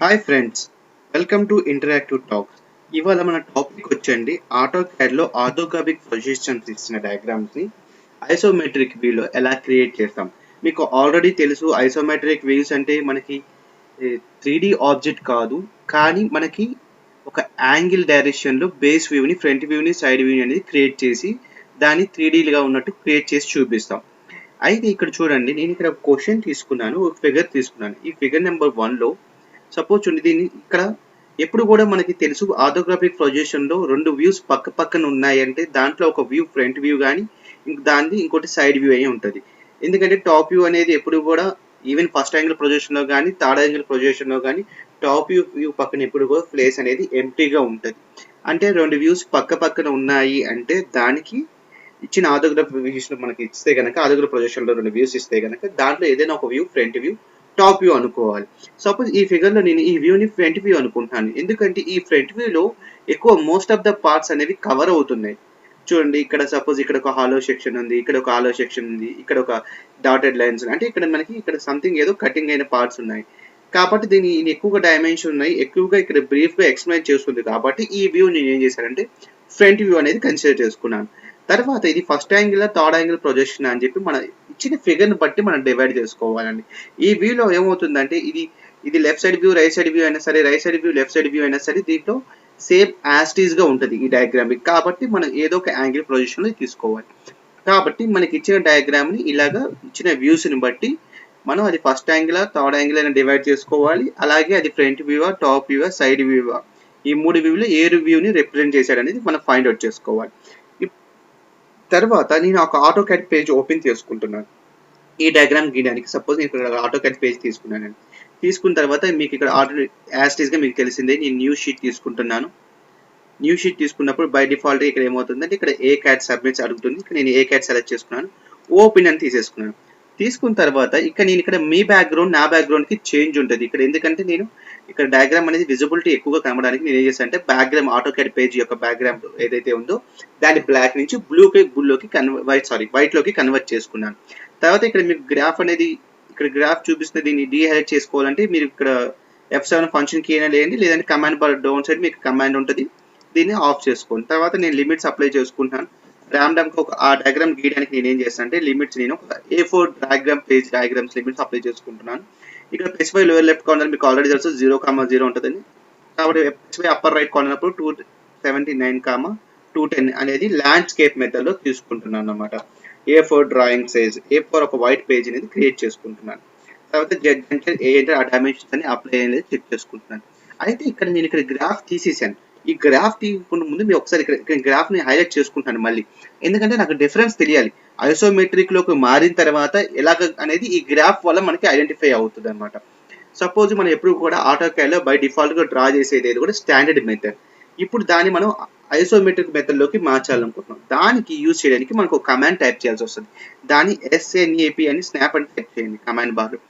Hi friends, welcome to interactive talks. ఇవాళ మన topic వచ్చండి ఆటోకాడ్లో ఆర్థోగ్రాఫిక్ ప్రొజెక్షన్స్ ఇచ్చిన డయాగ్రామ్స్ని ఐసోమెట్రిక్ వ్యూలో ఎలా క్రియేట్ చేస్తాం. మీకు ఆల్రెడీ తెలుసు ఐసోమెట్రిక్ వ్యూస్ అంటే మనకి 3D ఆబ్జెక్ట్ కాదు, కానీ మనకి ఒక యాంగిల్ డైరెక్షన్లో బేస్ వ్యూని, ఫ్రంట్ వ్యూని, సైడ్ వ్యూని అనేది క్రియేట్ చేసి దాన్ని 3Dగా ఉన్నట్టు క్రియేట్ చేసి చూపిస్తాం. అయితే ఇక్కడ చూడండి, నేను ఇక్కడ ఒక క్వశ్చన్ తీసుకున్నాను, ఒక ఫిగర్ తీసుకున్నాను. ఈ ఫిగర్ నెంబర్ 1లో సపోజ్ చూడండి, దీన్ని ఇక్కడ ఎప్పుడు కూడా మనకి తెలుసు ఆర్థోగ్రాఫిక్ ప్రొజెక్షన్లో రెండు వ్యూస్ పక్క పక్కన ఉన్నాయంటే దాంట్లో ఒక వ్యూ ఫ్రంట్ వ్యూ కానీ దాన్ని ఇంకోటి సైడ్ వ్యూ అయి ఉంటుంది. ఎందుకంటే టాప్ వ్యూ అనేది ఎప్పుడు కూడా ఈవెన్ ఫస్ట్ యాంగిల్ ప్రొజెక్షన్లో కానీ థర్డ్ యాంగిల్ ప్రొజెక్షన్లో కానీ టాప్ వ్యూ పక్కన ఎప్పుడు కూడా ప్లేస్ అనేది ఎంప్టీగా ఉంటుంది. అంటే రెండు వ్యూస్ పక్క పక్కన ఉన్నాయి అంటే దానికి ఇచ్చిన ఆర్థోగ్రాఫిక్ వ్యూస్ మనకి ఇస్తే కనుక ఆర్థోగ్రాఫిక్ ప్రొజెక్షన్లో రెండు వ్యూస్ ఇస్తే కనుక దాంట్లో ఏదైనా ఒక view front view, top view అనుకోవాలి. సపోజ్ ఈ ఫిగర్లో నేను ఈ వ్యూని ఫ్రంట్ వ్యూ అనుకుంటున్నాను, ఎందుకంటే ఈ ఫ్రంట్ వ్యూలో ఎక్కువ మోస్ట్ ఆఫ్ ద పార్ట్స్ అనేవి కవర్ అవుతున్నాయి. చూడండి, ఇక్కడ సపోజ్ ఇక్కడ ఒక హాలో సెక్షన్ ఉంది, ఇక్కడ ఒక హాలో సెక్షన్ ఉంది, ఇక్కడ ఒక డాటెడ్ లైన్స్ అంటే ఇక్కడ మనకి ఇక్కడ సంథింగ్ ఏదో కటింగ్ అయిన పార్ట్స్ ఉన్నాయి. కాబట్టి దీని ఎక్కువగా డైమెన్షన్ ఉన్నాయి, ఎక్కువగా ఇక్కడ బ్రీఫ్గా ఎక్స్ప్లెయిన్ చేస్తుంది. కాబట్టి ఈ వ్యూ నేను ఏం చేశానంటే ఫ్రంట్ వ్యూ అనేది కన్సిడర్ చేసుకున్నాను. తర్వాత ఇది first angle, third angle projection అని చెప్పి మన ఇచ్చిన ఫిగర్ని బట్టి మనం డివైడ్ చేసుకోవాలండి. ఈ వ్యూలో ఏమవుతుందంటే ఇది left side view, right side view అయినా సరే, right side view, left side view అయినా సరే దీంట్లో సేమ్ యాస్టీస్గా ఉంటుంది ఈ డయాగ్రామ్. కాబట్టి మనం ఏదో ఒక యాంగిల్ ప్రొజెక్షన్లో తీసుకోవాలి. కాబట్టి మనకి ఇచ్చిన డయాగ్రామ్ని ఇలాగా ఇచ్చిన వ్యూస్ని బట్టి మనం అది ఫస్ట్ యాంగిల్, థర్డ్ యాంగిల్ అయినా డివైడ్ చేసుకోవాలి. అలాగే అది front view, top view, side view, ఈ మూడు వ్యూలో ఏ వ్యూని రిప్రజెంట్ చేశాడనేది మనం ఫైండ్ అవుట్ చేసుకోవాలి. తర్వాత నేను ఒక ఆటోకాడ్ పేజ్ ఓపెన్ చేసుకుంటున్నాను ఈ డయాగ్రామ్ గీయడానికి. సపోజ్ నేను ఇక్కడ ఆటోకాడ్ పేజ్ తీసుకున్నాను. తీసుకున్న తర్వాత మీకు ఇక్కడ యాస్టీస్గా మీకు తెలిసిందే నేను న్యూ షీట్ తీసుకుంటున్నాను. న్యూ షీట్ తీసుకున్నప్పుడు బై డిఫాల్ట్ ఇక్కడ ఏమవుతుందంటే ఇక్కడ ఏ క్యాడ్ సబ్మిట్స్ అడుగుతుంది. ఇక్కడ నేను ఏ క్యాడ్ సెలెక్ట్ చేసుకున్నాను, ఓపెన్ అని తీసేసుకున్నాను. తీసుకున్న తర్వాత ఇక్కడ మీ బ్యాక్గ్రౌండ్ నా బ్యాక్గ్రౌండ్కి చేంజ్ ఉంటుంది ఇక్కడ. ఎందుకంటే నేను ఇక్కడ డయాగ్రామ్ అనేది విజిబిలిటీ ఎక్కువగా కనబడడానికి నేను ఏం చేస్తాను అంటే బ్యాక్గ్రౌండ్ ఆటోకాడ్ పేజ్ యొక్క బ్యాక్గ్రౌండ్ ఏదైతే ఉందో దాన్ని బ్లాక్ నుంచి వైట్ లోకి కన్వర్ట్ చేసుకున్నాను. తర్వాత ఇక్కడ మీకు గ్రాఫ్ అనేది ఇక్కడ గ్రాఫ్ చూపిస్తుంది. దీన్ని డీహైలైట్ చేసుకోవాలంటే మీరు ఇక్కడ F7 ఫంక్షన్ కీ అయినా లేదండి, లేదంటే కమాండ్ బార్ డౌన్ సైడ్ మీకు కమాండ్ ఉంటుంది, దీన్ని ఆఫ్ చేసుకోండి. తర్వాత నేను లిమిట్స్ అప్లై చేసుకుంటాను. ర్యాండమ్గా ఆ డయాగ్రామ్ గీయడానికి నేను ఏం చేస్తాను అంటే లిమిట్స్ నేను ఒక A4 page diagrams limits apply చేసుకుంటున్నాను. ఇక్కడ స్పెసిఫై లోయర్ లెఫ్ట్ కార్నర్ మీకు ఆల్రెడీ తెలుసు 0,0 ఉంటుందని. కాబట్టి స్పెసిఫై అప్పర్ రైట్ కార్నర్ అప్పుడు 279,210 అనేది ల్యాండ్స్కేప్ మెథడ్లో తీసుకుంటున్నాను అనమాట. A4 డ్రాయింగ్ సైజ్ A4 ఒక వైట్ పేజ్ అనేది క్రియేట్ చేసుకుంటున్నాను. తర్వాత జెడ్ అంటే ఏ అంటే ఆ డైమెన్షన్స్ అని అప్లై అనేది చెక్ చేసుకుంటున్నాను. అయితే ఇక్కడ నేను ఇక్కడ గ్రాఫ్ తీసేసాను. ఈ గ్రాఫ్ తీసుకునే ముందు మీరు ఒకసారి ఇక్కడ గ్రాఫ్ని హైలైట్ చేసుకుంటాను మళ్ళీ, ఎందుకంటే నాకు డిఫరెన్స్ తెలియాలి. ఐసోమెట్రిక్లోకి మారిన తర్వాత ఎలాగ అనేది ఈ గ్రాఫ్ వల్ల మనకి ఐడెంటిఫై అవుతుంది అనమాట. సపోజ్ మనం ఎప్పుడు కూడా ఆటోకాడ్లో బై డిఫాల్ట్గా డ్రా చేసేది ఏది కూడా స్టాండర్డ్ మెథడ్. ఇప్పుడు దాన్ని మనం ఐసోమెట్రిక్ మెథడ్లోకి మార్చాలనుకుంటున్నాం. దానికి యూజ్ చేయడానికి మనకు ఒక కమాండ్ టైప్ చేయాల్సి వస్తుంది. దాన్ని SNAP అని స్నాప్ అని టైప్ చేయండి కమాండ్ బార్లో.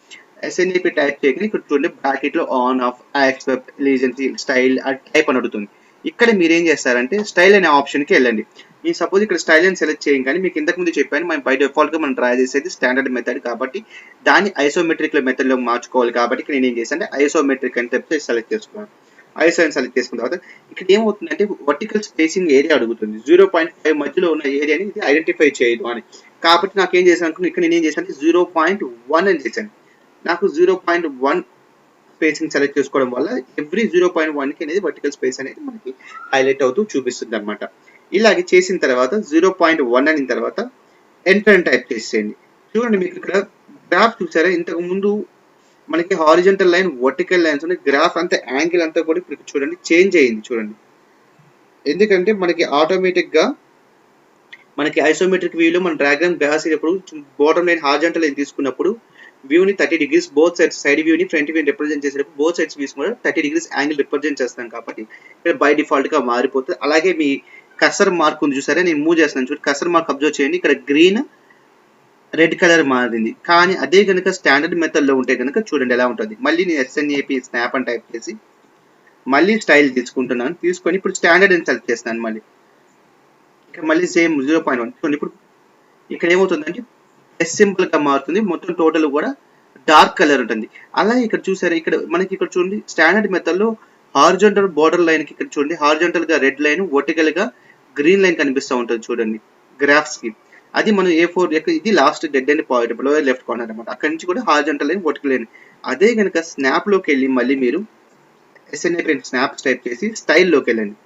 SNAP టైప్ చేయగానే ఇక్కడ చూడండి బ్రాకెట్లో on off accept legacy style type అని అడుగుతుంది. ఇక్కడ మీరు ఏం చేస్తారంటే స్టైల్ అనే ఆప్షన్కి వెళ్ళండి. ఈ సపోజ్ ఇక్కడ స్టైల్ అని సెలెక్ట్ చేయం, కానీ మీకు ఇంతకుముందు చెప్పాను మనం బై డిఫాల్ట్గా మనం డ్రా చేసేది స్టాండర్డ్ మెథడ్ కాబట్టి దాన్ని ఐసోమెట్రిక్ మెథడ్లో మార్చుకోవాలి. కాబట్టి ఇక్కడ నేను ఏం చేశాను అంటే ఐసోమెట్రిక్ అని చెప్పి సెలెక్ట్ చేసుకున్నాను. ఐసో అని సెలెక్ట్ చేసుకున్న తర్వాత ఇక్కడ ఏమవుతుందంటే వర్టికల్ స్పేసింగ్ ఏరియా అడుగుతుంది. 0.5 మధ్యలో ఉన్న ఏరియాని ఇది ఐడెంటిఫై చేయదు అని. కాబట్టి నాకు ఏం చేశాను అనుకున్నాను, ఇక్కడ నేను ఏం చేశాను అంటే 0.1 అని చేశాను. నాకు 0.1 స్పేసింగ్ సెలెక్ట్ చేసుకోవడం వల్ల ఎవ్రీ 0.1కి అనేది వర్టికల్ స్పేస్ అనేది మనకి హైలైట్ అవుతూ చూపిస్తుంది అనమాట. ఇలాగే చేసిన తర్వాత 0.1 అయిన తర్వాత ఎంటర్ అని టైప్ చేసేయండి. చూడండి, మీకు ఇక్కడ గ్రాఫ్ చూసారా, ఇంతకు ముందు మనకి హారిజంటల్ లైన్, వర్టికల్ లైన్స్ ఉన్నాయి. గ్రాఫ్ అంతా యాంగిల్ అంతా కూడా ఇప్పుడు చూడండి చేంజ్ అయ్యింది చూడండి. ఎందుకంటే మనకి ఆటోమేటిక్గా మనకి ఐసోమెట్రిక్ వ్యూలో మన డయాగ్రామ్ రాసేటప్పుడు బాటమ్ లైన్ హారిజంటల్ లైన్ తీసుకున్నప్పుడు వ్యూని 30 degrees బోత్ సైడ్స్, సైడ్ వ్యూని ఫ్రంట్ వ్యూని రిప్రజెంట్ చేసేటప్పుడు బోత్ సైడ్స్ వ్యూస్ కూడా 30 degrees యాంగిల్ రిప్రజెంట్ చేస్తాం. కాబట్టి ఇక్కడ బై డిఫాల్ట్గా మారిపోతుంది. అలాగే మీ కర్సర్ మార్క్ ఉంది చూసారా, నేను మూవ్ చేస్తున్నాను చూడండి, కర్సర్ మార్క్ అబ్జర్వ్ చేయండి. ఇక్కడ గ్రీన్ రెడ్ కలర్ మారింది. కానీ అదే కనుక స్టాండర్డ్ మెథడ్లో ఉంటే కనుక చూడండి ఎలా ఉంటుంది. మళ్ళీ నేను SNAP స్నాప్ అని టైప్ చేసి మళ్ళీ స్టైల్ తీసుకుంటున్నాను. తీసుకొని ఇప్పుడు స్టాండర్డ్ అని సెలెక్ట్ చేస్తున్నాను. మళ్ళీ ఇక్కడ మళ్ళీ సేమ్ 0.1 చూడండి. ఇప్పుడు ఇక్కడ ఏమవుతుందంటే S సింపుల్గా మారుతుంది. మొత్తం టోటల్ కూడా డార్క్ కలర్ ఉంటుంది. అలాగే ఇక్కడ చూసారా, ఇక్కడ మనకి ఇక్కడ చూడండి స్టాండర్డ్ మెథడ్ లో హారిజాంటల్ బోర్డర్ లైన్ కి ఇక్కడ చూడండి హారిజాంటల్ గా రెడ్ లైన్, వర్టికల్ గా గ్రీన్ లైన్ కనిపిస్తూ ఉంటుంది చూడండి గ్రాఫ్స్ కి. అది మనం A4 ఇది last dead end point lower left corner అనమాట. అక్కడ నుంచి కూడా హారిజాంటల్ లైన్, వర్టికల్ లైన్. అదే కనుక స్నాప్ లోకి వెళ్ళి మళ్ళీ మీరు SNA పెయింట్ స్నాప్ టైప్ చేసి స్టైల్లోకి వెళ్ళండి.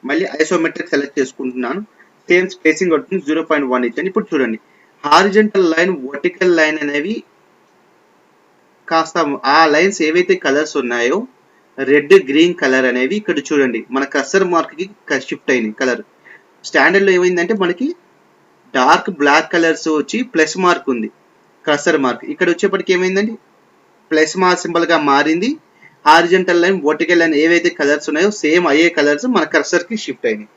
మళ్ళీ ఐసోమెట్రిక్ సెలెక్ట్ చేసుకుంటున్నాను. సేమ్ స్పేసింగ్ అవుతుంది 0.1 ఇచ్చాను. ఇప్పుడు చూడండి హారిజంటల్ లైన్, వర్టికల్ లైన్ అనేవి కాస్త ఆ లైన్స్ ఏవైతే కలర్స్ ఉన్నాయో రెడ్, గ్రీన్ కలర్ అనేవి ఇక్కడ చూడండి మన కర్సర్ మార్క్ కి షిఫ్ట్ అయినాయి కలర్. స్టాండర్డ్ లో ఏమైందంటే మనకి డార్క్ బ్లాక్ కలర్స్ వచ్చి ప్లస్ మార్క్ ఉంది కర్సర్ మార్క్. ఇక్కడ వచ్చేప్పటికి ఏమైందండి ప్లస్ మార్క్ సింబల్ గా మారింది. హారిజంటల్ లైన్, వర్టికల్ లైన్ ఏవైతే కలర్స్ ఉన్నాయో సేమ్ అయ్యే కలర్స్ మన కర్సర్ కి షిఫ్ట్ అయినాయి.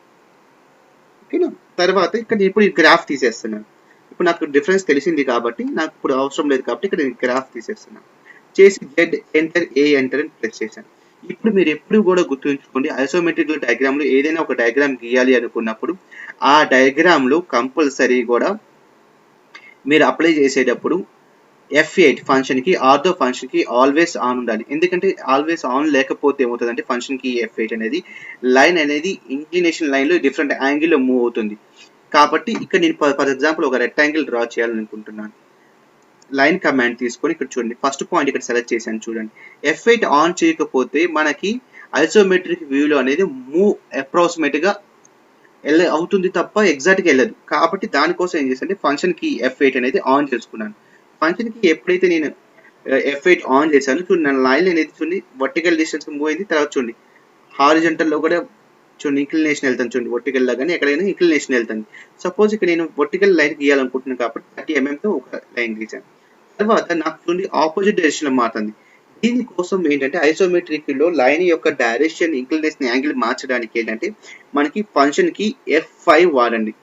ఓకేనా. తర్వాత ఇక్కడ ఇప్పుడు ఈ గ్రాఫ్ తీసేస్తున్నాను. ఇప్పుడు నాకు డిఫరెన్స్ తెలిసింది కాబట్టి నాకు ఇప్పుడు అవసరం లేదు కాబట్టి ఇక్కడ నేను గ్రాఫ్ తీసేస్తున్నాను. చేసి జెడ్ ఎంటర్, ఏ ఎంటర్ అని ప్రెస్ చేశాను. ఇప్పుడు మీరు ఎప్పుడు కూడా గుర్తుంచుకోండి, ఐసోమెట్రిక్ డయాగ్రామ్ లో ఏదైనా ఒక డయాగ్రామ్ గీయాలి అనుకున్నప్పుడు ఆ డయాగ్రామ్ లో కంపల్సరీ కూడా మీరు అప్లై చేసేటప్పుడు F8 ఫంక్షన్ కి, ఆర్థో ఫంక్షన్ కి ఆల్వేస్ ఆన్ ఉండాలి. ఎందుకంటే ఆల్వేస్ ఆన్ లేకపోతే ఏమవుతుందంటే ఫంక్షన్ కి F8 అనేది లైన్ అనేది ఇంక్లినేషన్ లైన్ లో డిఫరెంట్ యాంగిల్ లో మూవ్ అవుతుంది. కాబట్టి ఇక్కడ నేను ఫర్ ఎగ్జాంపుల్ ఒక రెక్టాంగిల్ డ్రా చేయాలనుకుంటున్నాను. లైన్ కమాండ్ తీసుకొని ఇక్కడ చూడండి ఫస్ట్ పాయింట్ ఇక్కడ సెలెక్ట్ చేశాను చూడండి. F8 ఆన్ చేయకపోతే మనకి ఐసోమెట్రిక్ వ్యూలో అనేది మూవ్ అప్రాక్సిమేట్ గా అవుతుంది తప్ప ఎగ్జాక్ట్ గా వెళ్ళదు. కాబట్టి దానికోసం ఏం చేశానంటే ఫంక్షన్ కి F8 అనేది ఆన్ చేసుకున్నాను. ఫంక్షన్ కి ఎప్పుడైతే నేను F8 ఆన్ చేశాను చూడండి నా లైన్ అనేది చూడండి వర్టికల్ డిస్టెన్స్ మూవ్ అయింది. తర్వాత చూడండి హారిజంటల్ లో కూడా చూడండి ఇంక్లినేషన్ వెళ్తాను చూడండి వర్టికల్ లా కానీ ఎక్కడైనా ఇంక్లినేషన్ వెళ్తాను. సపోజ్ ఇక్కడ నేను వర్టికల్ లైన్ గీయాలనుకుంటున్నాను కాబట్టి 30 mm తో ఒక లైన్ గీసాను. తర్వాత నాకు చూడండి ఆపోజిట్ డైరెక్షన్ లో మారుతుంది. దీనికోసం ఏంటంటే ఐసోమెట్రిక్ లో లైన్ యొక్క డైరెక్షన్, ఇంక్లినేషన్ యాంగిల్ మార్చడానికి ఏంటంటే మనకి ఫంక్షన్ కి F5 వాడండి.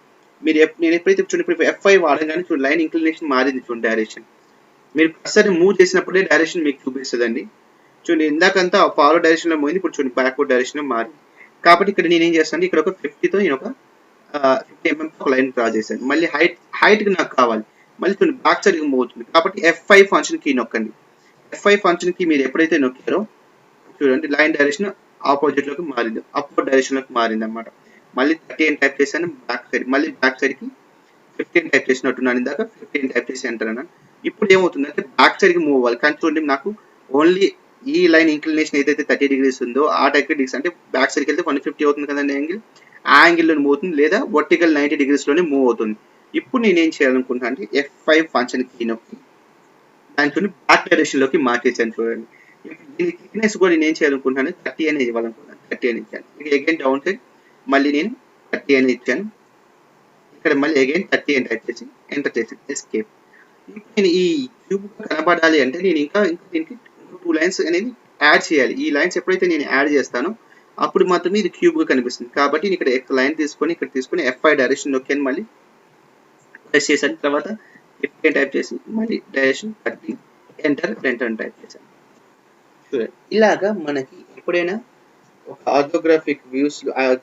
మీరు నేను ఎప్పుడైతే చూడండి ఇప్పుడు F5 వాడగానే చూడండి లైన్ ఇంక్లినేషన్ మారింది చూడండి డైరెక్షన్. మీరు కర్సర్ మూవ్ చేసినప్పుడే డైరెక్షన్ మీకు చూపిస్తుందండి. చూడండి ఇందాకంతా ఫార్వర్డ్ డైరెక్షన్ లో పోయింది, ఇప్పుడు చూడండి బ్యాక్వర్డ్ డైరెక్షన్ లో మారింది. కాబట్టి ఇక్కడ నేను ఏం చేస్తాను, ఇక్కడ ఒక 50తో నేను ఒక 50 mm ఒక లైన్ డ్రా చేశాను. మళ్ళీ హైట్ కి నాకు కావాలి, మళ్ళీ చూడండి బ్యాక్ సైడ్ కి మూవ్ అవుతుంది. కాబట్టి F5 ఫంక్షన్ కీ నొక్కండి. F5 ఫంక్షన్ కి మీరు ఎప్పుడైతే నొక్కారో చూడండి లైన్ డైరెక్షన్ ఆపోజిట్ లోకి మారింది, అప్వర్డ్ డైరెక్షన్ లోకి మారింది అన్నమాట. మళ్ళీ 30 అని టైప్ చేశాను బ్యాక్ సైడ్, మళ్ళీ బ్యాక్ సైడ్ కి 15 టైప్ చేసినట్టున్నాను ఇందాక 15 టైప్ చేసి ఎంటర్ అన్నాను. ఇప్పుడు ఏమవుతుందంటే బ్యాక్ సైడ్ కి మూవ్ అవ్వాలి. కానీ చూడండి నాకు ఓన్లీ ఈ లైన్ ఇంక్లినేషన్ ఏదైతే 30 degrees ఉందో ఆ 30 degrees అంటే బ్యాక్ సైడ్కి వెళ్తే 150 అవుతుంది కదండి యాంగిల్. ఆ యాంగిల్లో మూవ్ అవుతుంది, లేదా వర్టికల్ 90 degrees లోనే మూవ్ అవుతుంది. ఇప్పుడు నేను ఏం చేయాలనుకుంటున్నాను అంటే F5 ఫంక్షన్ కీ నొక్కి దాంట్లో బ్యాక్ డైరెక్షన్ లోకి మార్చేసాను చూడండి. దీని థిక్నెస్ కూడా నేను ఏం చేయాలనుకుంటున్నాను 30 అని ఇవ్వాలనుకుంటున్నాను. 30 అని ఇచ్చాను. అగైన్ డౌన్ సైడ్ మళ్ళీ నేను 30 అని ఇచ్చాను. ఇక్కడ మళ్ళీ అగైన్ 30 అని టైప్ చేసి ఎంటర్ చేసి ఎస్కేప్. నేను ఈ క్యూబ్ కనబడాలి అంటే నేను ఇంకా దీనికి 2 లైన్స్ అనేది యాడ్ చేయాలి. ఈ లైన్స్ ఎప్పుడైతే నేను యాడ్ చేస్తానో అప్పుడు మాత్రమే ఇది క్యూబ్ గా కనిపిస్తుంది. కాబట్టి నేను ఇక్కడ లైన్ తీసుకొని ఇక్కడ తీసుకొని F5 డైరెక్షన్ నొక్కాను, మళ్ళీ ప్రెస్ చేశాను. తర్వాత 15 టైప్ చేసి మళ్ళీ డైరెక్షన్ 30 ఎంటర్ టైప్ చేశాను. చూడండి ఇలాగా మనకి ఎప్పుడైనా ఒక ఆర్థోగ్రాఫిక్ వ్యూస్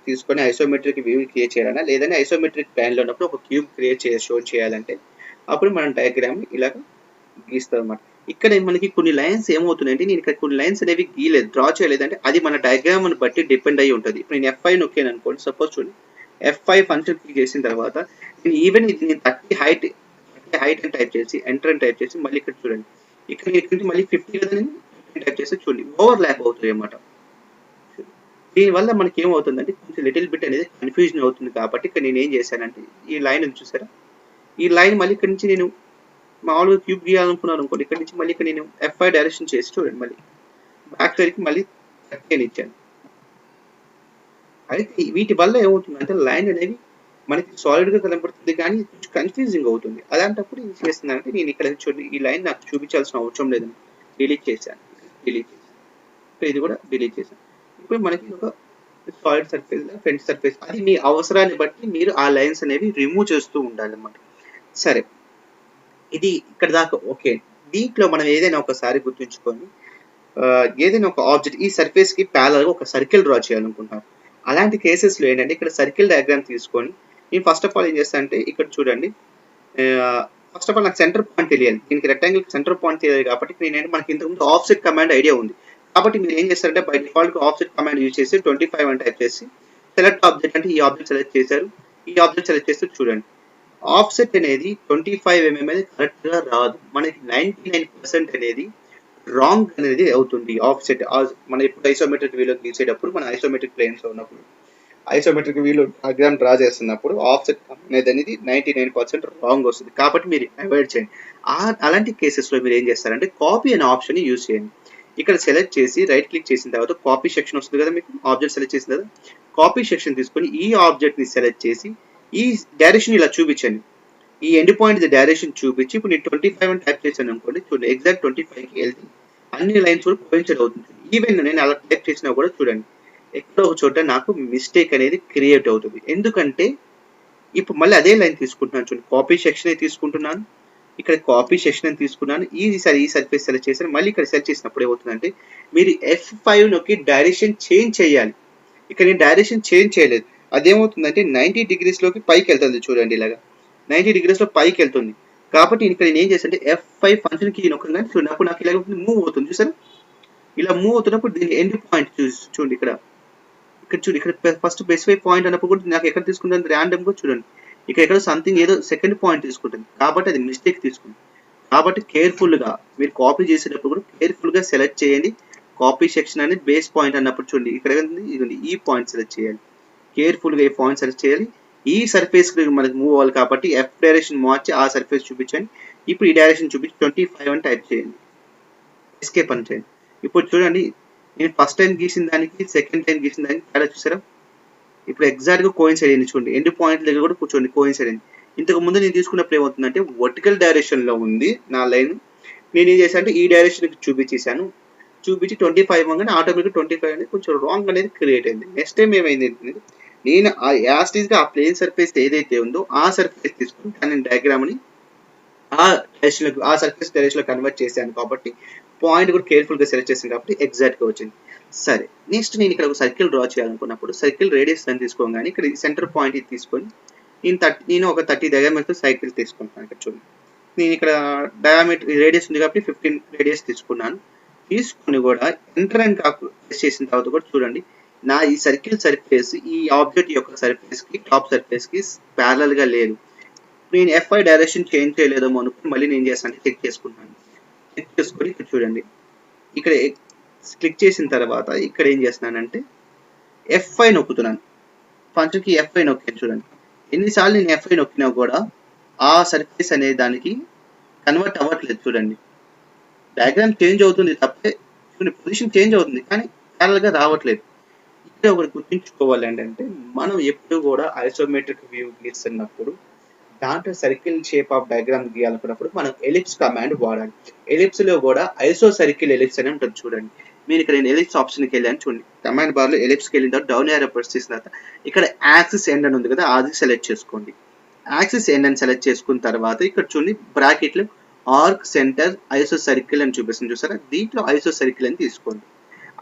తీసుకొని ఐసోమెట్రిక్ వ్యూ క్రియేట్ చేయాలన్నా లేదంటే ఐసోమెట్రిక్ ప్లాన్ లో ఉన్నప్పుడు ఒక క్యూబ్ క్రియేట్ షో చేయాలంటే అప్పుడు మనం డయాగ్రామ్ ఇలాగ గీస్తాం అన్నమాట. ఇక్కడ మనకి కొన్ని లైన్స్ ఏమవుతున్నాయంటే నేను ఇక్కడ కొన్ని లైన్స్ అనేవి గీయలేదు, డ్రా చేయలేదంటే అది మన డయాగ్రామ్ ని బట్టి డిపెండ్ అయ్యి ఉంటుంది. ఇప్పుడు నేను F5 నొక్కాను అనుకోండి, సపోజ్ చూడండి F5 ఫంక్షన్ క్లిక్ చేసిన తర్వాత నేను ఈవెన్ ఇది 30 హైట్ అని టైప్ చేసి ఎంటర్ అని టైప్ చేసి మళ్ళీ ఇక్కడ చూడండి ఇక్కడ మళ్ళీ 50 కదా నేను టైప్ చేసి చూడండి ఓవర్ ల్యాప్ అవుతుంది అన్నమాట. దీనివల్ల మనకి ఏమవుతుందంటే కొంచెం లిటిల్ బిట్ అనేది కన్ఫ్యూజన్ అవుతుంది. కాబట్టి ఇక్కడ నేను ఏం చేశానంటే ఈ లైన్ చూసారా, ఈ లైన్ మళ్ళీ ఇక్కడ నుంచి నేను మామూలుగా క్యూబ్ గీయాలనుకున్నాను అనుకోండి, ఇక్కడ నుంచి మళ్ళీ ఇక్కడ నేను F5 డైరెక్షన్ చేసి చూడండి మళ్ళీ బ్యాక్ సైడ్కి మళ్ళీ 30 అని ఇచ్చాను. అయితే వీటి వల్ల ఏమవుతుందంటే లైన్ అనేది మనకి సాలిడ్ గా కనబడుతుంది కానీ కొంచెం కన్ఫ్యూజింగ్ అవుతుంది. అలాంటప్పుడు ఏం చేస్తున్నానంటే నేను ఇక్కడ చూడండి ఈ లైన్ నాకు చూపించాల్సిన అవసరం లేదని డిలీట్ చేశాను. ఇది కూడా డిలీట్ చేశాను. ఇప్పుడు మనకి ఒక సాలిడ్ సర్ఫేస్, ఫ్రంట్ సర్ఫేస్, అది మీ అవసరాన్ని బట్టి మీరు ఆ లైన్స్ అనేవి రిమూవ్ చేస్తూ ఉండాలి అన్నమాట. సరే, ఇది ఇక్కడ దాకా ఓకే. దీంట్లో మనం ఏదైనా ఒకసారి గుర్తుంచుకొని ఏదైనా ఒక ఆబ్జెక్ట్ ఈ సర్ఫేస్ కి ప్యారలల్ గా ఒక సర్కిల్ డ్రా చేయాలనుకుంటున్నాను. అలాంటి కేసెస్ లో ఏంటంటే ఇక్కడ సర్కిల్ డయాగ్రామ్ తీసుకొని నేను ఫస్ట్ ఆఫ్ ఆల్ ఏం చేస్తాను అంటే ఇక్కడ చూడండి ఫస్ట్ ఆఫ్ ఆల్ నాకు సెంటర్ పాయింట్ తెలియాలి, దీనికి రెక్టాంగిల్ సెంటర్ పాయింట్ తెలియాలి. కాబట్టి నేను మనకి ఇంతకుముందు ఆఫ్సెట్ కమాండ్ ఐడియా ఉంది. కాబట్టి మీరు ఏం చేస్తారంటే by default offset command use చేసి 25 అని టైప్ చేసి సెలెక్ట్ ఆబ్జెక్ట్ అంటే ఈ ఆబ్జెక్ట్ సెలెక్ట్ చేశారు. ఈ ఆబ్జెక్ట్ సెలెక్ట్ చేస్తే చూడండి ఆఫ్సెట్ అనేది 25 mm అనేది కరెక్ట్ గా రాదు, మనకి 99% అనేది రాంగ్ అనేది అవుతుంది. ఆఫ్సెట్ మనం ఇప్పుడు ఐసోమెట్రిక్ వీలో గీసేటప్పుడు మన ఐసోమెట్రిక్ ప్లేన్స్ లో ఉన్నప్పుడు ఐసోమెట్రిక్ వీలో డయాగ్రామ్ డ్రా చేస్తున్నప్పుడు ఆఫ్సెట్ అనేది 99% రాంగ్ వస్తుంది. కాబట్టి మీరు అవాయిడ్ చేయండి. అలాంటి కేసెస్ లో మీరు ఏం చేస్తారంటే కాపీ అనే ఆప్షన్ యూజ్ చేయండి. ఇక్కడ సెలెక్ట్ చేసి రైట్ క్లిక్ చేసిన తర్వాత కాపీ సెక్షన్ వస్తుంది కదా, మీకు ఆబ్జెక్ట్ సెలెక్ట్ చేసిన కదా, కాపీ సెక్షన్ తీసుకొని ఈ ఆబ్జెక్ట్ ని సెలెక్ట్ చేసి ఈ డైరెక్షన్ ఇలా చూపించండి. ఈ ఎండ్ పాయింట్ డైరెక్షన్ చూపించి ఇప్పుడు నేను 25 అని టైప్ చేశాను అనుకోండి, చూడండి ఎగ్జాక్ట్ 25 కి వెళ్తుంది. అన్ని లైన్స్ కూడా కోయిన్సైడ్ అవుతుంది. ఈవెన్ నేను అలా టైప్ చేసినా కూడా చూడండి ఎక్కడో ఒక చోట నాకు మిస్టేక్ అనేది క్రియేట్ అవుతుంది. ఎందుకంటే ఇప్పుడు మళ్ళీ అదే లైన్ తీసుకుంటున్నాను, చూడండి కాపీ సెక్షన్ తీసుకుంటున్నాను, ఇక్కడ కాపీ సెక్షన్ తీసుకున్నాను, ఈ సర్ఫేస్ సెలెక్ట్ చేశాను. మళ్ళీ ఇక్కడ సెలెక్ట్ చేసినప్పుడు ఏమవుతుందంటే మీరు F5 నొక్కి డైరెక్షన్ చేంజ్ చేయాలి. ఇక్కడ నేను డైరెక్షన్ చేంజ్ చేయలేదు, అదేమవుతుందంటే 90 degrees లోకి పైకి వెళ్తుంది. చూడండి ఇలాగా 90 degrees లో పైకి వెళ్తుంది. కాబట్టి ఇక్కడ నేను ఏం చేస్తానంటే F5 ఫంక్షన్ కి నొక్కగానే చూడండి అప్పుడు నాకు ఇలా మూవ్ అవుతుంది. చూసారు ఇలా మూవ్ అవుతున్నప్పుడు దీని ఎండ్ పాయింట్ చూడండి ఇక్కడ చూడండి ఇక్కడ ఫస్ట్ స్పెసిఫై పాయింట్ అన్నప్పుడు కూడా నాకు ఎక్కడ తీసుకుంటుంది ర్యాండమ్ గా చూడండి ఇక్కడ సంథింగ్ ఏదో సెకండ్ పాయింట్ తీసుకుంటుంది. కాబట్టి అది మిస్టేక్ తీసుకుంటుంది. కాబట్టి కేర్ఫుల్ గా మీరు కాపీ చేసేటప్పుడు కూడా కేర్ఫుల్ గా సెలెక్ట్ చేయండి. కాపీ సెక్షన్ అనేది బేస్ పాయింట్ అన్నప్పుడు చూడండి ఇక్కడ ఇది ఈ పాయింట్ సెలెక్ట్ చేయాలి. కేర్ఫుల్ గా ఈ పాయింట్ సెలెక్ట్ చేయాలి. ఈ సర్ఫేస్ మనకి మూవ్ అవ్వాలి కాబట్టి ఎఫ్ డైరెక్షన్ మార్చి ఆ సర్ఫేస్ చూపించండి. ఇప్పుడు ఈ డైరెక్షన్ చూపించి 25 అని టైప్ చేయండి, ఎస్కేప్ అని చేయండి. ఇప్పుడు చూడండి నేను ఫస్ట్ టైం గీసిన దానికి సెకండ్ టైం గీసిన దానికి తేడా చూసారా, ఇప్పుడు ఎగ్జాక్ట్ గా కోయిన్సైడ్ అయింది. చూడండి ఎండ్ పాయింట్ దగ్గర కూడా కూర్చోండి కోయిన్సైడ్ అయింది. ఇంతకు ముందు నేను తీసుకున్నప్పుడు ఏమవుతుందంటే వర్టికల్ డైరెక్షన్ లో ఉంది నా లైన్, నేను ఏం చేశాను అంటే ఈ డైరెక్షన్ చూపించేశాను, చూపించి 25 అనగానే ఆటోమేటిక్ 25 అనేది కొంచెం రాంగ్ అనేది క్రియేట్ అయింది. నెక్స్ట్ టైం ఏమైంది నేను యాస్టీస్ గా ఆ ప్లేన్ సర్ఫేస్ ఏదైతే ఉందో ఆ సర్ఫేస్ తీసుకుని దాని డయాగ్రామ్ ని ఆ సర్ఫేస్ డైరెక్షన్ లో కన్వర్ట్ చేశాను. కాబట్టి పాయింట్ కూడా కేర్ఫుల్ గా సెలెక్ట్ చేశాను కాబట్టి ఎగ్జాక్ట్ గా వచ్చింది. సరే నెక్స్ట్ నేను ఇక్కడ ఒక సర్కిల్ డ్రా చేయాలనుకున్నప్పుడు సర్కిల్ రేడియస్ అని తీసుకోగానే ఇక్కడ సెంటర్ పాయింట్ ఇది తీసుకొని నేను ఒక 30 డయామీటర్ సైకిల్ తీసుకుంటాను. ఇక్కడ చూడండి నేను ఇక్కడ డయామీటర్ రేడియస్ ఉంది కాబట్టి 15 రేడియస్ తీసుకున్నాను. తీసుకుని కూడా ఎంటర్ అండ్ ప్రెస్ చేసిన తర్వాత కూడా చూడండి నా ఈ సర్కిల్ సర్ఫేస్ ఈ ఆబ్జెక్ట్ యొక్క సర్ఫేస్ కి టాప్ సర్ఫేస్ కి ప్యారలల్ గా లేదు. నేను F5 డైరెక్షన్ చేంజ్ చేయలేదేమో అనుకుని మళ్ళీ నేను చేస్తాను చెక్ చేసుకుంటాను. చెక్ చేసుకొని ఇక్కడ చూడండి ఇక్కడ క్లిక్ చేసిన తర్వాత ఇక్కడ ఏం చేస్తున్నానంటే F5 నొక్కుతున్నాను. ఫంక్షన్ కి F5 నొక్కాను. చూడండి ఎన్నిసార్లు నేను F5 నొక్కినా కూడా ఆ సర్ఫేస్ అనే దానికి కన్వర్ట్ అవ్వట్లేదు. చూడండి డయాగ్రామ్ చేంజ్ అవుతుంది తప్పే, చూడండి పొజిషన్ చేంజ్ అవుతుంది కానీ ప్యారలల్ గా రావట్లేదు. ఇక్కడ ఒకటి గుర్తుంచుకోవాలి ఏంటంటే మనం ఎప్పుడు కూడా ఐసోమెట్రిక్ వ్యూ గీస్తున్నప్పుడు దాంట్లో సర్కిల్ షేప్ ఆఫ్ డయాగ్రామ్ గీయాలనుకున్నప్పుడు మనం ఎలిప్స్ కమాండ్ వాడాలి. ఎలిప్స్ లో కూడా ఐసో సర్కిల్ ఎలిప్స్ అని ఉంటుంది. చూడండి మీరు ఇక్కడ నేను ఎలిప్స్ ఆప్షన్కి వెళ్ళాను. చూడండి కమాండ్ బార్ లో ఎలిప్స్కి వెళ్ళిన తర్వాత డౌన్ యారో ప్రెస్ చేసిన తర్వాత ఇక్కడ యాక్సిస్ ఎండ్ అని ఉంది కదా అది సెలెక్ట్ చేసుకోండి. యాక్సిస్ ఎండ్ అని సెలెక్ట్ చేసుకున్న తర్వాత ఇక్కడ చూడండి బ్రాకెట్ లో ఆర్క్ సెంటర్ ఐసో సర్కిల్ అని చూపిస్తుంది. చూసారా దీంట్లో ఐసో సర్కిల్ అని తీసుకోండి.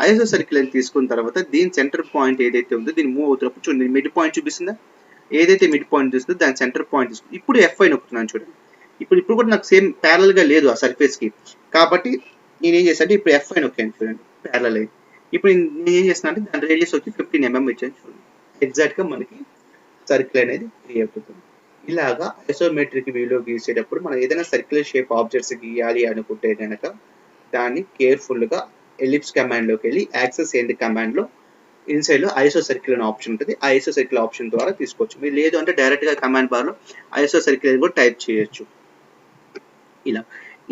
ఐసో సర్కిల్ అని తీసుకున్న తర్వాత దీని సెంటర్ పాయింట్ ఏదైతే ఉందో దీన్ని మూవ్ అవుతున్నప్పుడు చూడండి మిడ్ పాయింట్ చూపిస్తుందా, ఏదైతే మిడ్ పాయింట్ చూస్తుందో దాని సెంటర్ పాయింట్ తీసుకుంది. ఇప్పుడు F5 నొక్కుతున్నాను. చూడండి ఇప్పుడు కూడా నాకు సేమ్ ప్యారల్ గా లేదు ఆ సర్ఫేస్ కి, కాబట్టి నేను ఏం చేస్తాను ఇప్పుడు F5 నొక్కాను. చూడండి ప్యారల్ అయ్యి ఇప్పుడు నేను ఏం చేస్తాను అంటే దాని రేడియస్ వచ్చి 15 mm ఇచ్చాను. చూడండి ఎగ్జాక్ట్ గా మనకి సర్కిల్ అనేది క్రియేట్ అవుతుంది. ఇలాగా ఐసోమెట్రిక్ వ్యూలో గీసేటప్పుడు మనం ఏదైనా సర్కిల్ షేప్ ఆబ్జెక్ట్స్ గీయాలి అనుకుంటే కనుక దాన్ని కేర్ఫుల్ గా ఎలిప్స్ కమాండ్ లోకి వెళ్ళి యాక్సెస్ ఎండ్ కమాండ్ లో ఇన్సైడ్ లో ఐసో సర్కిల్ అనే ఆప్షన్ ఉంటుంది. ఆ ఐసో సర్కిల్ ఆప్షన్ ద్వారా తీసుకోవచ్చు. మీరు లేదు అంటే డైరెక్ట్ గా కమాండ్ బార్ లో ఐసో సర్కిల్ అని కూడా టైప్ చేయొచ్చు.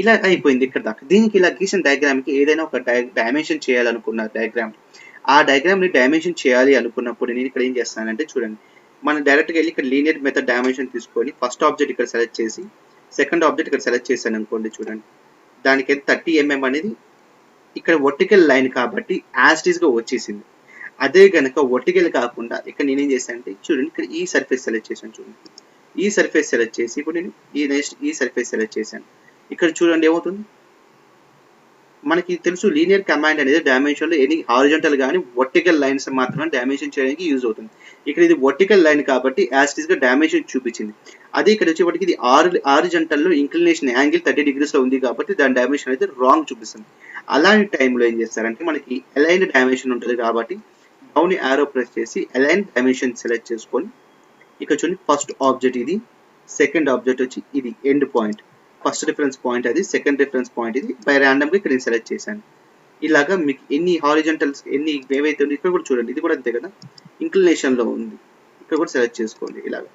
ఇలా అయిపోయింది ఇక్కడ దాకా. దీనికి ఇలా గీసిన డయాగ్రామ్ కి ఏదైనా ఒక డైమెన్షన్ చేయాలనుకున్న డయాగ్రామ్ ఆ డయాగ్రామ్ ని డైమెన్షన్ చేయాలి అనుకున్నప్పుడు నేను ఇక్కడ ఏం చేస్తానంటే చూడండి మనం డైరెక్ట్ గా వెళ్ళి ఇక్కడ లీనియర్ మెథడ్ డైమెన్షన్ తీసుకొని ఫస్ట్ ఆబ్జెక్ట్ ఇక్కడ సెలెక్ట్ చేసి సెకండ్ ఆబ్జెక్ట్ ఇక్కడ సెలెక్ట్ చేశాను అనుకోండి. చూడండి దానికి 30 mm అనేది ఇక్కడ వర్టికల్ లైన్ కాబట్టి యాస్టీస్ గా వచ్చేసింది. అదే గనక వర్టికల్ కాకుండా ఇక్కడ నేనేం చేశాను అంటే చూడండి ఇక్కడ ఈ సర్ఫేస్ సెలెక్ట్ చేశాను. చూడండి ఈ సర్ఫేస్ సెలెక్ట్ చేసి ఇప్పుడు నేను ఈ సర్ఫేస్ సెలెక్ట్ చేశాను. ఇక్కడ చూడండి ఏమవుతుంది మనకి తెలుసు లీనియర్ కమాండ్ అనేది డైమెన్షన్లో ఎనీ హారిజంటల్ కానీ వర్టికల్ లైన్స్ మాత్రమే డైమెన్షన్ చేయడానికి యూజ్ అవుతుంది. ఇక్కడ ఇది వర్టికల్ లైన్ కాబట్టి యాజ్ ఇట్ ఈస్ గా డైమెన్షన్ చూపించింది. అదే ఇక్కడ వచ్చేప్పటికి ఇది హారిజంటల్లో ఇంక్లినేషన్ యాంగిల్ 30 degrees లో ఉంది కాబట్టి దాని డైమెన్షన్ అయితే రాంగ్ చూపిస్తుంది. అలాంటి టైంలో ఏం చేస్తారంటే మనకి అలైన్ డైమెన్షన్ ఉంటుంది కాబట్టి డౌన్ యారో ప్రెస్ చేసి అలైన్ డైమెన్షన్ సెలెక్ట్ చేసుకొని ఇక్కడ చూడండి ఫస్ట్ ఆబ్జెక్ట్ ఇది, సెకండ్ ఆబ్జెక్ట్ వచ్చి ఇది end point, first reference point అది, సెకండ్ రిఫరెన్స్ పాయింట్ ఇది. బై ర్యాండమ్గా ఇక్కడ నేను సెలెక్ట్ చేశాను. ఇలాగా మీకు ఎన్ని హారిజంటల్స్ ఎన్ని ఏవైతే ఉంది ఇక్కడ కూడా చూడండి, ఇది కూడా అంతే కదా ఇంక్లినేషన్లో ఉంది, ఇక్కడ కూడా సెలెక్ట్ చేసుకోండి. ఇలాగా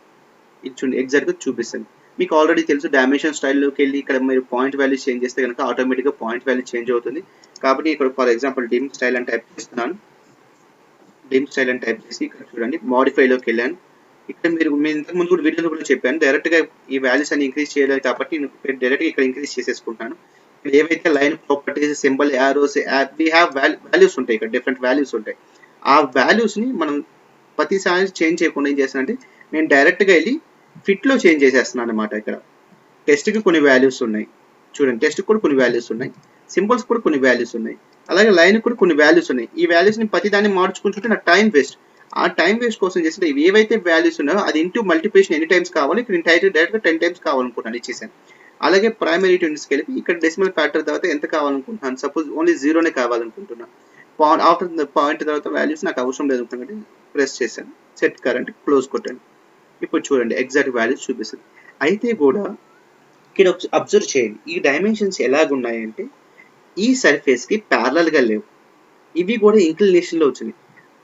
ఇది చూడండి ఎగ్జాక్ట్గా చూపిస్తుంది. మీకు ఆల్రెడీ తెలుసు డైమెన్షన్ స్టైల్లోకి వెళ్ళి ఇక్కడ మీరు పాయింట్ వాల్యూ చేంజ్ చేస్తే కనుక ఆటోమేటిక్గా పాయింట్ వాల్యూ చేంజ్ అవుతుంది. కాబట్టి ఇక్కడ ఫర్ ఎగ్జాంపుల్ డిమ్ స్టైల్ అని టైప్ చేస్తున్నాను. డిమ్ స్టైల్ అని టైప్ చేసి ఇక్కడ చూడండి మోడిఫైలోకి వెళ్ళాను. ఇక్కడ మీరు ఇంతకు ముందు కూడా వీడియోలో కూడా చెప్పాను డైరెక్ట్గా ఈ వాల్యూస్ అన్ని ఇంక్రీజ్ చేయలేదు కాబట్టి నేను డైరెక్ట్గా ఇక్కడ ఇంక్రీజ్ చేసేసుకుంటాను. ఇక్కడ ఏవైతే line properties symbol arrows we have values ఉంటాయి, ఇక్కడ డిఫరెంట్ వాల్యూస్ ఉంటాయి. ఆ వాల్యూస్ని మనం ప్రతిసారి చేంజ్ చేయకుండా ఏం చేస్తానంటే నేను డైరెక్ట్గా వెళ్ళి ఫిట్లో చేంజ్ చేసేస్తున్నాను అనమాట. ఇక్కడ టెస్ట్కి కొన్ని వాల్యూస్ ఉన్నాయి చూడండి, టెస్ట్కి కూడా కొన్ని వాల్యూస్ ఉన్నాయి, సింబల్స్ కూడా కొన్ని వాల్యూస్ ఉన్నాయి, అలాగే లైన్ కూడా కొన్ని వాల్యూస్ ఉన్నాయి. ఈ వాల్యూస్ని ప్రతిదాన్ని మార్చుకుంటుంటే నాకు టైం వేస్ట్. ఆ టైం వేస్ట్ కోసం చేస్తే ఏవైతే వాల్యూస్ ఉన్నాయో అది ఇంటూ మల్టిప్లికేషన్ ఎన్ని టైమ్స్ కావాలి, ఇక్కడ నేను డైరెక్ట్గా 10 times కావాలనుకుంటున్నాను ఇచ్చేసాను. అలాగే ప్రైమరీ యూనిట్స్కి వెళ్ళి ఇక్కడ డెసిమల్ ఫ్యాక్టర్ తర్వాత ఎంత కావాలనుకుంటున్నాను, సపోజ్ ఓన్లీ 0నే కావాలనుకుంటున్నాను. ఆఫ్టర్ పాయింట్ తర్వాత వాల్యూస్ నాకు అవసరం లేదు అనుకుంటే ప్రెస్ చేశాను, సెట్ కరెంట్ క్లోజ్ కొట్టాను. ఇప్పుడు చూడండి ఎగ్జాక్ట్ వాల్యూస్ చూపిస్తుంది. అయితే కూడా ఇక్కడ అబ్జర్వ్ చేయండి ఈ డైమెన్షన్స్ ఎలాగున్నాయంటే ఈ సర్ఫేస్కి ప్యారలల్గా లేవు, ఇవి కూడా ఇంక్లినేషన్లో వచ్చినాయి.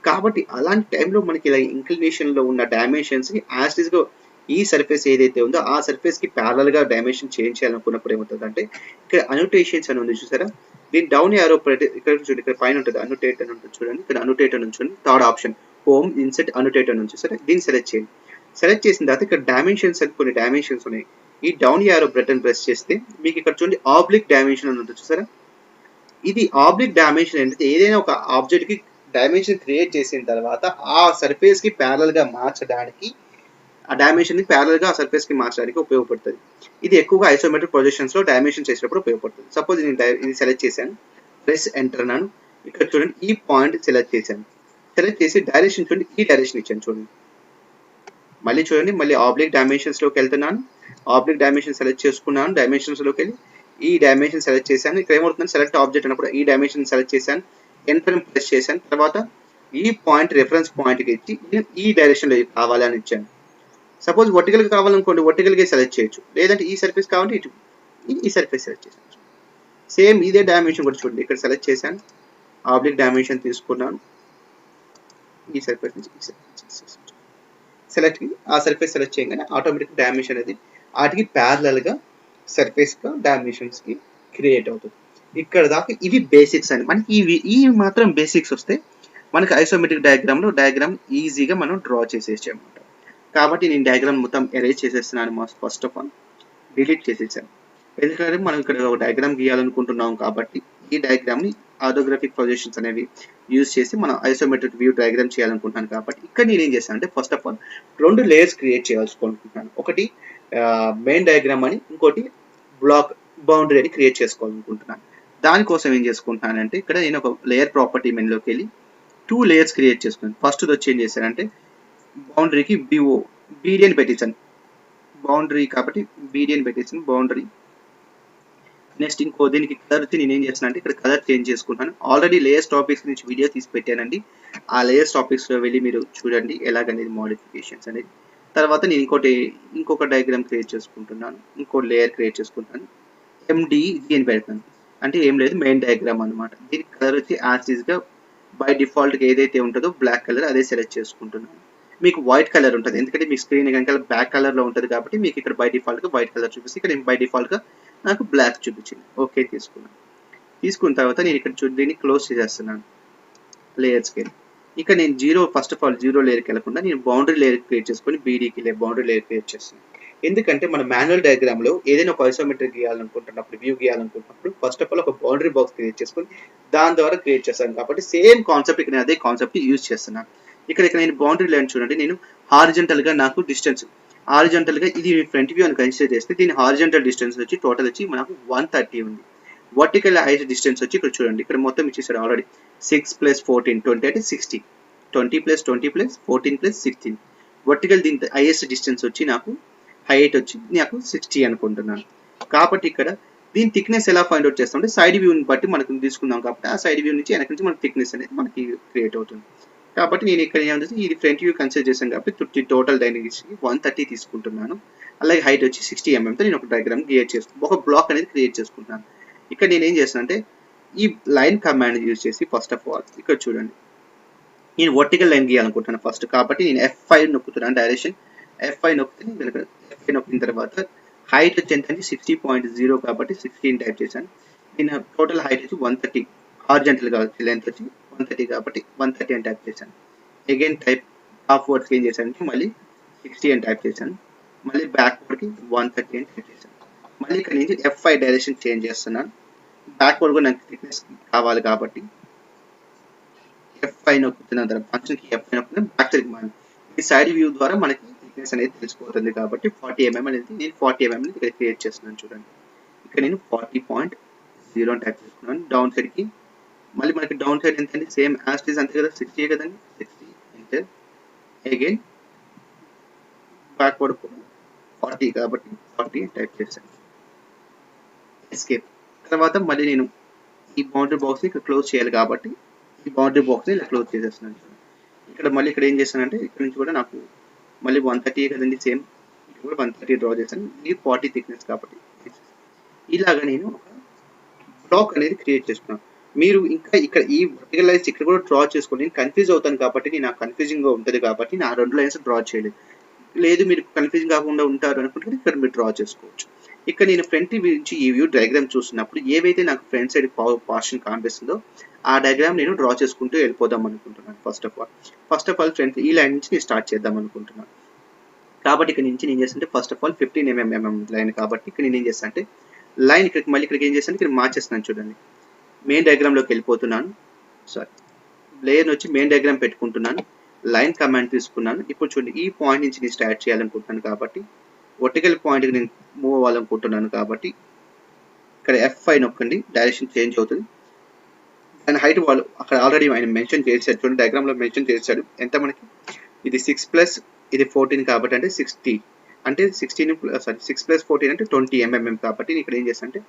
కాబట్టి అలాంటి టైంలో మనకి ఇలా ఇంక్లినేషన్లో ఉన్న డైమెన్షన్స్ని యాజ్ ఇట్ ఈస్గా ఈ సర్ఫేస్ ఏదైతే ఉందో ఆ సర్ఫేస్కి ప్యారలల్గా డైమెన్షన్ చేంజ్ చేయాలనుకున్నప్పుడు ఏమవుతుందంటే ఇక్కడ అనోటేషన్స్ అని ఉంది చూసారా, దీని డౌన్ యారో ఇక్కడ చూడండి, ఇక్కడ పైన ఉంటుంది అనోటేట్ అని ఉంటుంది చూడండి, ఇక్కడ అనోటేట్ అని ఉంటుంది థర్డ్ ఆప్షన్ హోమ్ ఇన్సెట్ అనోటేట్ అని ఉంది చూసారా, దీన్ని సెలెక్ట్ చేయండి. సెలెక్ట్ చేసిన తర్వాత ఇక్కడ డైమెన్షన్స్ అని కొన్ని డైమెన్షన్స్ ఉన్నాయి. ఈ డౌన్ యారో బటన్ ప్రెస్ చేస్తే మీకు ఇక్కడ చూడండి ఆబ్లిక్ డైమెన్షన్ అని ఉంటుంది చూసారా. ఇది ఆబ్లిక్ డైమెన్షన్ అంటే ఏదైనా ఒక ఆబ్జెక్ట్కి డైమెన్షన్ క్రియేట్ చేసిన తర్వాత ఆ సర్ఫేస్కి ప్యారలల్గా మార్చడానికి ఆ డైమెన్షన్ని ప్యారలల్గా ఆ సర్ఫేస్కి మార్చడానికి ఉపయోగపడుతుంది. ఇది ఎక్కువగా ఐసోమెట్రిక్ ప్రొజెక్షన్స్లో డైమెన్షన్ చేసినప్పుడు ఉపయోగపడుతుంది. సపోజ్ నేను ఇది సెలెక్ట్ చేశాను, ప్రెస్ ఎంటర్ అన్నాను. ఇక్కడ చూడండి ఈ పాయింట్ సెలెక్ట్ చేశాను, సెలెక్ట్ చేసి డైరెక్షన్ చూడండి ఈ డైరెక్షన్ ఇచ్చాను చూడండి. మళ్ళీ చూడండి మళ్ళీ ఆబ్లిక్ డైమెన్షన్స్లోకి వెళ్తున్నాను, ఆబ్లిక్ డైమెన్షన్ సెలెక్ట్ చేసుకున్నాను, డైమెన్షన్స్లోకి వెళ్ళి ఈ డైమెన్షన్ సెలెక్ట్ చేశాను. ఇక్కడ ఏమవుతుంది సెలెక్ట్ ఆబ్జెక్ట్ అన్నప్పుడు ఈ డైమెన్షన్ సెలెక్ట్ చేశాను, ఎంటర్ ప్రెస్ చేశాను. తర్వాత ఈ పాయింట్ రిఫరెన్స్ పాయింట్కి ఇచ్చి నేను ఈ డైరెక్షన్లో కావాలని ఇచ్చాను. సపోజ్ వర్టికల్గా కావాలనుకోండి వర్టికల్గా సెలెక్ట్ చేయొచ్చు, లేదంటే ఈ సర్ఫేస్ కావాలంటే ఇటు ఈ సర్ఫేస్ సెలెక్ట్ చేశాను. సేమ్ ఇదే డైమెన్షన్ కూడా చూడండి, ఇక్కడ సెలెక్ట్ చేశాను, ఆబ్లిక్ డైమెన్షన్ తీసుకున్నాను, ఈ సర్ఫేస్ నుంచి ఈ సర్ఫేస్ సెలెక్ట్ ఆ సర్ఫేస్ సెలెక్ట్ చేయగానే ఆటోమేటిక్ డైమెన్షన్ అనేది వాటికి ప్యారలల్గా సర్ఫేస్గా డైమెన్షన్స్కి క్రియేట్ అవుతుంది. ఇక్కడ దాకా ఇవి బేసిక్స్ అని మనకి ఈ మాత్రం బేసిక్స్ వస్తే మనకి ఐసోమెట్రిక్ డయాగ్రామ్ ఈజీగా మనం డ్రా చేసేయచ్చు అనమాట. కాబట్టి నేను డయాగ్రామ్ మొత్తం ఎరేజ్ చేసేస్తున్నాను, ఫస్ట్ ఆఫ్ ఆల్ డిలీట్ చేసేసాను. ఎందుకంటే మనం ఇక్కడ ఒక డయాగ్రామ్ గీయాలనుకుంటున్నాం కాబట్టి ఈ డయాగ్రామ్ని ఆర్థోగ్రాఫిక్ ప్రొజెక్షన్స్ అనేవి యూజ్ చేసి మనం ఐసోమెట్రిక్ వ్యూ డయాగ్రామ్ చేయాలనుకుంటున్నాను. కాబట్టి ఇక్కడ నేను ఏం చేశాను అంటే first of all 2 layers create చేయాలనుకుంటున్నాను. ఒకటి మెయిన్ డయాగ్రామ్ అని, ఇంకోటి బ్లాక్ బౌండరీ అని క్రియేట్ చేసుకోవాలనుకుంటున్నాను. దానికోసం ఏం చేసుకుంటున్నానంటే ఇక్కడ నేను ఒక లేయర్ ప్రాపర్టీ మెనూలోకి వెళ్ళి 2 లేయర్స్ క్రియేట్ చేసుకున్నాను. ఫస్ట్ వచ్చి ఏం చేశానంటే బౌండరీకి బీడీ అని పెట్టేశాను, బౌండరీ కాబట్టి బీడీ అని పెట్టేసాను బౌండరీ. నెక్స్ట్ ఇంకో దీనికి కలర్ వచ్చి నేను ఏం చేస్తాను అంటే ఇక్కడ కలర్ చేంజ్ చేసుకుంటాను. ఆల్రెడీ లేయర్స్ టాపిక్స్ నుంచి వీడియో తీసి పెట్టానండి, ఆ లేయర్స్ టాపిక్స్లో వెళ్ళి మీరు చూడండి ఎలాగనేది మోడిఫికేషన్స్ అనేది. తర్వాత నేను ఇంకొక డయాగ్రామ్ క్రియేట్ చేసుకుంటున్నాను, ఇంకో లేయర్ క్రియేట్ చేసుకుంటాను, ఎండిజీ అని పెడతాను. అంటే ఏం లేదు మెయిన్ డయాగ్రామ్ అనమాట. దీనికి కలర్ వచ్చి యాస్టీస్గా బై డిఫాల్ట్గా ఏదైతే ఉంటుందో బ్లాక్ కలర్ అదే సెలెక్ట్ చేసుకుంటున్నాను. మీకు వైట్ కలర్ ఉంటుంది ఎందుకంటే మీ స్క్రీన్ కనుక బ్లాక్ కలర్లో ఉంటుంది కాబట్టి మీకు ఇక్కడ బై డిఫాల్ట్గా వైట్ కలర్ చూపిస్తే ఇక్కడ బై డిఫాల్ట్గా నాకు బ్లాక్ చూపించింది. ఓకే తీసుకున్న తర్వాత నేను ఇక్కడ దీన్ని క్లోజ్ చేసేస్తున్నాను లేయర్స్కి వెళ్ళి. ఇక్కడ నేను ఫస్ట్ ఆఫ్ ఆల్ 0 లేయర్కి వెళ్ళకుండా నేను బౌండరీ లేయర్ క్రియేట్ చేసుకొని బీడీకి బౌండరీ లేయర్ క్రియేట్ చేస్తున్నాను. ఎందుకంటే మన మాన్యువల్ డయాగ్రామ్లో ఏదైనా ఒక ఐసోమెట్రిక్ గీయాలనుకుంటున్నప్పుడు వ్యూ గీయాలనుకుంటున్నప్పుడు ఫస్ట్ ఆఫ్ ఆల్ ఒక బౌండరీ బాక్స్ క్రియేట్ చేసుకొని దాని ద్వారా క్రియేట్ చేస్తాను. కాబట్టి సేమ్ కాన్సెప్ట్ ఇక్కడ అదే కాన్సెప్ట్ యూజ్ చేస్తున్నాను. ఇక్కడ నేను బౌండరీ లైన్ చూడండి, నేను హారిజంటల్గా నాకు డిస్టెన్స్ హారిజంటల్గా ఇది ఫ్రంట్ వ్యూ అని కన్సిడర్ చేస్తే దీని హారిజంటల్ డిస్టెన్స్ వచ్చి టోటల్ వచ్చి మనకు 130 ఉంది. వర్టికల్ హైయెస్ట్ డిస్టెన్స్ వచ్చి ఇక్కడ చూడండి, ఇక్కడ మొత్తం ఇచ్చేసాడు ఆల్రెడీ 6 + 14 20 అంటే 60, 20 + 20 + 14 + 16. వర్టికల్ దీని హైయెస్ట్ డిస్టెన్స్ వచ్చి నాకు హైట్ వచ్చి నాకు 60 అనుకుంటున్నాను. కాబట్టి ఇక్కడ దీని థిక్నెస్ ఎలా ఫైండ్ అవుట్ చేస్తాం అంటే సైడ్ వ్యూని బట్టి మనకు తీసుకుందాం, కాబట్టి ఆ సైడ్ వ్యూ నుంచి వెనక నుంచి మనకి థిక్నెస్ అనేది మనకి క్రియేట్ అవుతుంది. కాబట్టి నేను ఇక్కడ ఏమంటే ఇది ఫ్రంట్ వ్యూ కన్సిడర్ చేశాను కాబట్టి టోటల్ డైనమిక్స్ 130 తీసుకుంటున్నాను. అలాగే హైట్ వచ్చి 60 mm నేను ఒక డయాగ్రామ్ క్రియేట్ చేసుకుంటాను, ఒక బ్లాక్ అనేది క్రియేట్ చేసుకుంటున్నాను. ఇక్కడ నేను ఏం చేస్తాను అంటే ఈ లైన్ కమాండ్ యూజ్ చేసి ఫస్ట్ ఆఫ్ ఆల్ ఇక్కడ చూడండి, నేను వర్టికల్ లైన్ గీయాలనుకుంటున్నాను ఫస్ట్. కాబట్టి నేను F5 నొక్కుతున్నాను, డైరెక్షన్ F5 నొక్కితే F5 నొక్కిన తర్వాత హైట్ వచ్చి ఎంత అంటే 60.0 కాబట్టి 16 టైప్ చేశాను. నేను టోటల్ హైట్ వచ్చి 130, హార్జెంటల్ కాబట్టి లెంత్ వచ్చి 130 కాబట్టి 130 అని టైప్ చేశాను. అగైన్ టైప్ హాఫ్ వర్డ్స్కి ఏం చేశాను, మళ్ళీ 60 అని టైప్ చేశాను. మళ్ళీ బ్యాక్వర్డ్కి 130 అని టైప్ చేశాను. మళ్ళీ ఇక్కడ నుంచి F5 డైరెక్షన్ చేంజ్ చేస్తున్నాను. బ్యాక్వర్డ్ కూడా నాకు థిక్నెస్ కావాలి కాబట్టి F5 నొక్కుతున్న తర్వాత ఫంక్షన్కి F5 నొక్కుతున్న బ్యాక్ సైడ్కి మనం ఈ సైడ్ వ్యూ ద్వారా మనకి థిక్నెస్ అనేది తెలిసిపోతుంది. కాబట్టి 40 mm అనేది నేను 40 mm ఇక్కడ క్రియేట్ చేస్తున్నాను. చూడండి, ఇక్కడ నేను 40.0 అని టైప్ చేసుకున్నాను. డౌన్ సైడ్కి మళ్ళీ మనకి డౌన్ సైడ్ ఎంత అండి, సేమ్ యాజ్ ఇట్ ఈస్ అంతే కదా, 60 కదండి, 60 అంటే అగైన్ బ్యాక్వర్డ్ 40 కాబట్టి 40 టైప్ చేశాను. ఎస్కేప్ తర్వాత మళ్ళీ నేను ఈ బౌండరీ బాక్స్ని ఇక్కడ క్లోజ్ చేయాలి కాబట్టి ఈ బౌండరీ బాక్స్ని ఇలా క్లోజ్ చేసేస్తున్నాను. ఇక్కడ మళ్ళీ ఇక్కడ ఏం చేస్తానంటే ఇక్కడ నుంచి కూడా నాకు మళ్ళీ 130 కదండి, సేమ్ ఇక్కడ కూడా 130 డ్రా చేశాను. ఇది 40 థిక్నెస్ కాబట్టి ఇలాగా నేను ఒక బ్లాక్ అనేది క్రియేట్ చేసుకున్నాను. మీరు ఇంకా ఇక్కడ ఈ వర్టికల్ లైన్స్ ఇక్కడ కూడా డ్రా చేసుకోండి. నేను కన్ఫ్యూజ్ అవుతాను కాబట్టి నాకు కన్ఫ్యూజింగ్గా ఉంటుంది కాబట్టి నా 2 లైన్స్ డ్రా చేయలేదు. లేదు మీరు కన్ఫ్యూజింగ్ కాకుండా ఉంటారు అనుకుంటే ఇక్కడ మీరు డ్రా చేసుకోవచ్చు. ఇక్కడ నేను ఫ్రంట్ వ్యూ నుంచి ఈ వ్యూ డయాగ్రామ్ చూస్తున్నప్పుడు ఏవైతే నాకు ఫ్రంట్ సైడ్ పోర్షన్ కనిపిస్తుందో ఆ డయాగ్రామ్ నేను డ్రా చేసుకుంటూ వెళ్ళిపోదాం అనుకుంటున్నాను. ఫస్ట్ ఆఫ్ ఆల్ ఫ్రంట్ ఈ లైన్ నుంచి నేను స్టార్ట్ చేద్దాం అనుకుంటున్నాను. కాబట్టి ఇక్కడ నుంచి నేను చేస్తుంటే first of all 15 mm line కాబట్టి ఇక్కడ నేను ఏం చేస్తాను అంటే లైన్ ఇక్కడికి మళ్ళీ ఇక్కడికి ఏం చేస్తాను, ఇక్కడ మార్చేస్తున్నాను. చూడండి, మెయిన్ డయాగ్రామ్లోకి వెళ్ళిపోతున్నాను. సారీ, లేయర్ వచ్చి మెయిన్ డయాగ్రామ్ పెట్టుకుంటున్నాను, లైన్ కమాండ్ తీసుకున్నాను. ఇప్పుడు చూడండి, ఈ పాయింట్ నుంచి నేను స్టార్ట్ చేయాలనుకుంటున్నాను కాబట్టి వర్టికల్ పాయింట్కి నేను మూవ్ అవ్వాలనుకుంటున్నాను కాబట్టి ఇక్కడ F5 నొక్కండి, డైరెక్షన్ చేంజ్ అవుతుంది. అండ్ హైట్ వాళ్ళు అక్కడ ఆల్రెడీ ఆయన మెన్షన్ చేశాడు, చూడండి డయాగ్రామ్లో మెన్షన్ చేశాడు ఎంత మనకి, ఇది 6 + ఇది 14 కాబట్టి అంటే 60 అంటే 16 సారీ 6 + 14 అంటే 20 mm కాబట్టి ఇక్కడ ఏం చేస్తాను అంటే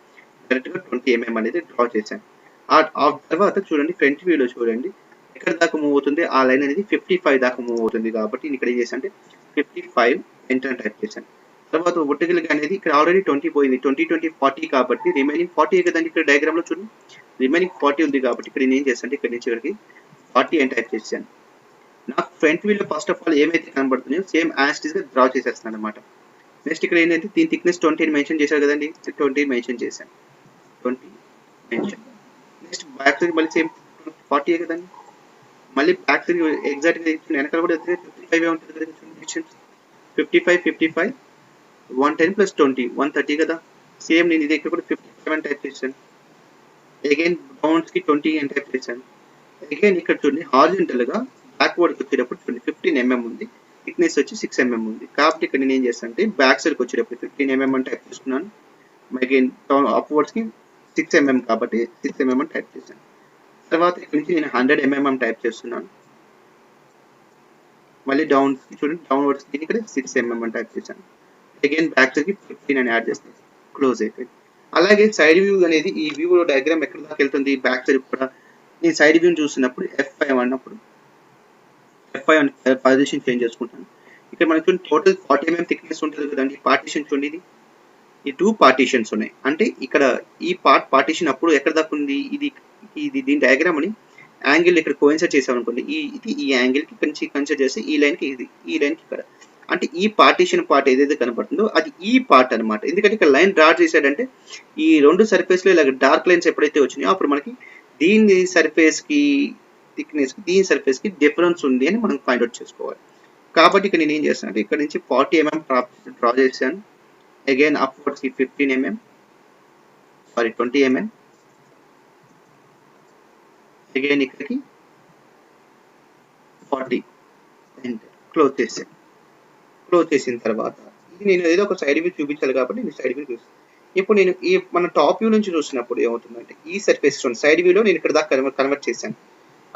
డైరెక్ట్గా 20 mm అనేది డ్రా చేశాను. ఆ తర్వాత చూడండి ఫ్రంట్ వ్యూలో చూడండి ఎక్కడ దాకా మూవ్ అవుతుంది, ఆ లైన్ అనేది 55 దాకా మూవ్ అవుతుంది కాబట్టి నేను ఇక్కడ ఏం చేశాను అంటే 55 ఎంటర్ టైప్ చేశాను. తర్వాత వర్టికల్ అనేది ఇక్కడ ఆల్రెడీ 20 పోయింది, 20 20 40 కాబట్టి రిమైనింగ్ 40 కదండి. ఇక్కడ డయాగ్రామ్లో చూడండి రిమైనింగ్ 40 ఉంది కాబట్టి ఇక్కడ నేను ఏం చేస్తాను అంటే ఇక్కడ నుంచి ఇక్కడికి 40 అని టైప్ చేశాను. నాకు ఫ్రంట్ వ్యూలో ఫస్ట్ ఆఫ్ ఆల్ ఏమైతే కనబడుతున్నాయో సేమ్ యాజ్ ఇట్ ఈస్ గా డ్రా చేసేస్తున్నాను అనమాట. నెక్స్ట్ ఇక్కడ ఏంటంటే దీని థిక్నెస్ 20 అని మెన్షన్ చేశారు కదండి, 20 మెన్షన్ చేశాను, 20 మెన్షన్. నెక్స్ట్ బ్యాక్ సైడ్ మళ్ళీ సేమ్ 40 కదండి, మళ్ళీ బ్యాక్ సైడ్ ఎగ్జాక్ట్గా వెనకాల కూడా 55 ఉంటుంది కదా, 55 55 110 + 20 130 కదా. సేమ్ నేను ఇది ఇక్కడ కూడా 57 అని టైప్ చేశాను. అగైన్ డౌన్స్కి 20 అని టైప్ చేశాను. అగైన్ ఇక్కడ చూడండి హారిజంటల్గా బ్యాక్వర్డ్కి వచ్చేటప్పుడు 15 mm ఉంది, థిక్నెస్ వచ్చి 6 mm ఉంది కాబట్టి ఇక్కడ నేను ఏం చేస్తాను అంటే బ్యాక్ సైడ్కి వచ్చేటప్పుడు 15 mm అని టైప్ చేసుకున్నాను. అగైన్ అప్వర్డ్స్కి 6 mm కాబట్టి 6 mm అని టైప్ చేశాను. తర్వాత ఇక్కడ నుంచి నేను 100 mm టైప్ చేస్తున్నాను. మళ్ళీ డౌన్ చూడండి డౌన్వర్డ్స్ దీని ఇక్కడ 6 mm అని టైప్ చేశాను. అగైన్ బ్యాక్ సైడ్కి 15 అని యాడ్ చేస్తే క్లోజ్ అయిపోయింది. అలాగే సైడ్ వ్యూ అనేది ఈ వ్యూ డయాగ్రామ్ ఎక్కడ దాకా వెళ్తుంది, బ్యాక్ సైడ్ కూడా నేను సైడ్ వ్యూని చూస్తున్నప్పుడు F5 అన్నప్పుడు F5 అని పొజిషన్ చేంజ్ చేసుకుంటాను. ఇక్కడ మనకి టోటల్ 40 mm థిక్నెస్ ఉంటుంది కదండి. పార్టీషన్ చూడండి, ఈ 2 పార్టీషన్స్ ఉన్నాయి అంటే ఇక్కడ ఈ పార్టీషన్ అప్పుడు ఎక్కడ దాకా ఉంది, ఇది దీని డయాగ్రామ్ అని యాంగిల్ ఇక్కడ కోయిన్సైడ్ చేసాం అనుకోండి, ఈ యాంగిల్కి ఇక్కడ నుంచి కన్సిడర్ చేస్తే ఈ లైన్కి ఈ లైన్కి ఇక్కడ అంటే ఈ పార్టీషన్ పార్ట్ ఏదైతే కనపడుతుందో అది ఈ పార్ట్ అనమాట. ఎందుకంటే ఇక్కడ లైన్ డ్రా చేశాడంటే ఈ 2 సర్ఫేస్లో ఇలా డార్క్ లైన్స్ ఎప్పుడైతే వచ్చినాయో అప్పుడు మనకి దీని సర్ఫేస్కి థిక్నెస్కి దీని సర్ఫేస్కి డిఫరెన్స్ ఉంది అని మనం ఫైండ్ అవుట్ చేసుకోవాలి. కాబట్టి ఇక్కడ నేను ఏం చేస్తాను అంటే ఇక్కడ నుంచి 40 mm డ్రా చేశాను. అగైన్ అప్వర్డ్స్కి 15 mm సారీ 20 mm అగైన్ ఇక్కడికి 40 క్లోజ్ చేశాను. క్లోజ్ చేసిన తర్వాత ఇది నేను ఏదో ఒక సైడ్ వ్యూ చూపించాలి కాబట్టి నేను సైడ్ వ్యూ చూస్తాను. ఇప్పుడు నేను ఈ మన టాప్ వ్యూ నుంచి చూసినప్పుడు ఏమవుతుందంటే ఈ సర్ఫేస్ సైడ్ వ్యూలో నేను ఇక్కడ దాకా కన్వర్ట్ చేశాను,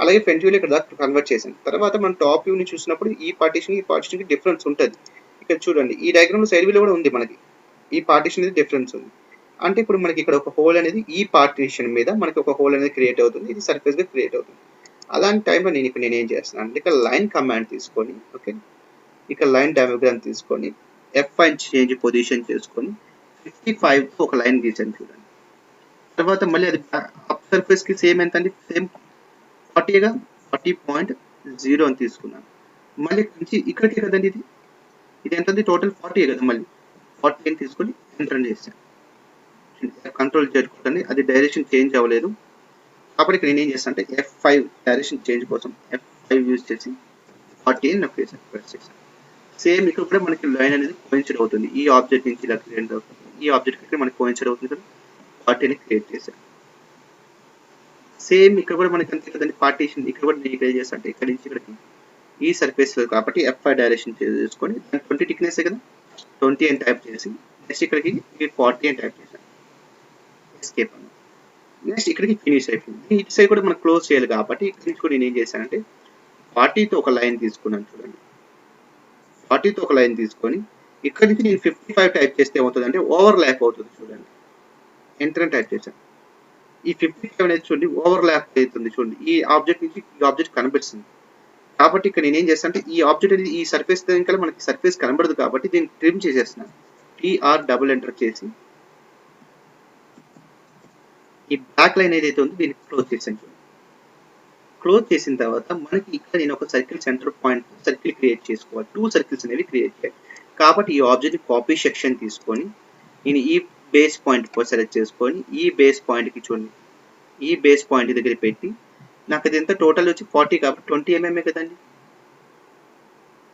అలాగే ఫ్రంట్ వ్యూలో ఇక్కడ దాకా కన్వర్ట్ చేశాను. తర్వాత మనం టాప్ వ్యూ నుంచి చూసినప్పుడు ఈ పార్టీషన్కి డిఫరెన్స్ ఉంటుంది. ఇక్కడ చూడండి ఈ డయాగ్రామ్లో సైడ్ వ్యూలో కూడా ఉంది మనకి ఈ పార్టీషన్ అనేది డిఫరెన్స్ ఉంది. అంటే ఇప్పుడు మనకి ఇక్కడ ఒక హోల్ అనేది ఈ పార్టీషన్ మీద మనకి ఒక హోల్ అనేది క్రియేట్ అవుతుంది, ఇది సర్ఫేస్గా క్రియేట్ అవుతుంది. అలాంటి టైంలో నేను ఏం చేస్తున్నాను అంటే ఇక్కడ లైన్ కమాండ్ తీసుకొని, ఓకే, ఇక్కడ లైన్ డయాగ్రామ్ తీసుకొని F5 చేంజ్ పొజిషన్ చేసుకొని 55 ఒక లైన్ గీసాను చూడండి. తర్వాత మళ్ళీ అది అప్ సర్ఫేస్కి సేమ్ ఎంత అండి, సేమ్ 40గా 40.0 అని తీసుకున్నాను. మళ్ళీ నుంచి ఇక్కడికి కదండి ఇది ఎంత టోటల్ 40 కదా, మళ్ళీ 40 అని తీసుకొని ఎంటర్ చేశాను. కంట్రోల్ చేసుకుంటాను, అది డైరెక్షన్ చేంజ్ అవ్వలేదు. కాబట్టి ఇక్కడ నేను ఏం చేస్తాను అంటే F5 డైరెక్షన్ చేంజ్ కోసం F5 యూజ్ చేసి 40 అని ప్రెస్ చేశాను. సేమ్ ఇక్కడ కూడా మనకి లైన్ అనేది కోయిన్సైడ్ అవుతుంది, ఈ ఆబ్జెక్ట్ నుంచి ఇలా క్రియేట్ అవుతుంది, ఈ ఆబ్జెక్ట్ ఇక్కడ మనకి కోయిన్సైడ్ అవుతుంది కదా, 40 అని క్రియేట్ చేశాను. సేమ్ ఇక్కడ కూడా మనకి అంతే కదండి పార్టీషన్, ఇక్కడ కూడా నేను క్రియేట్ చేస్తాను అంటే ఇక్కడ నుంచి ఇక్కడికి ఈ సర్ఫేస్ కాబట్టి F5 డైరెక్షన్ చేసుకొని 20 థిక్నెస్ కదా 20 అని టైప్ చేసి నెక్స్ట్ ఇక్కడికి 40 అని టైప్ చేశాను, ఎస్కేప్ అని. నెక్స్ట్ ఇక్కడికి ఫినిష్ అయిపోయింది. ఇటు సైడ్ కూడా మనం క్లోజ్ చేయాలి కాబట్టి ఇక్కడ నుంచి కూడా నేను ఏం చేశానంటే 40తో ఒక లైన్ తీసుకున్నాను చూడండి, 40తో ఒక లైన్ తీసుకొని ఇక్కడ నుంచి నేను 55 టైప్ చేస్తే ఏమవుతుంది అంటే ఓవర్ ల్యాప్ అవుతుంది చూడండి, ఎంటర్ అని టైప్ చేశాను. ఈ 55 అనేది చూడండి ఓవర్ ల్యాప్ అవుతుంది చూడండి, ఈ ఆబ్జెక్ట్ నుంచి ఈ ఆబ్జెక్ట్ కనిపిస్తుంది. కాబట్టి ఇక్కడ నేను ఏం చేస్తాను అంటే ఈ ఆబ్జెక్ట్ అనేది ఈ సర్ఫేస్ దగ్గర మనకి సర్ఫేస్ కనబడదు కాబట్టి దీన్ని ట్రిమ్ చేసేస్తున్నాను. TR డబుల్ ఎంటర్ చేసి ఈ బ్లాక్ లైన్ ఏదైతే ఉందో దీన్ని క్లోజ్ చేసాను చూడండి. క్లోజ్ చేసిన తర్వాత మనకి ఇక్కడ నేను ఒక circle centre point circle create చేసుకోవాలి, 2 సర్కిల్స్ అనేవి క్రియేట్ చేయాలి. కాబట్టి ఈ ఆబ్జెక్ట్ కాపీ సెక్షన్ తీసుకొని నేను ఈ బేస్ పాయింట్ సెలెక్ట్ చేసుకొని ఈ బేస్ పాయింట్కి చూడండి, ఈ బేస్ పాయింట్ దగ్గర పెట్టి నాకు అది ఎంత టోటల్ వచ్చి 40 కాబట్టి 20 mm కదండి,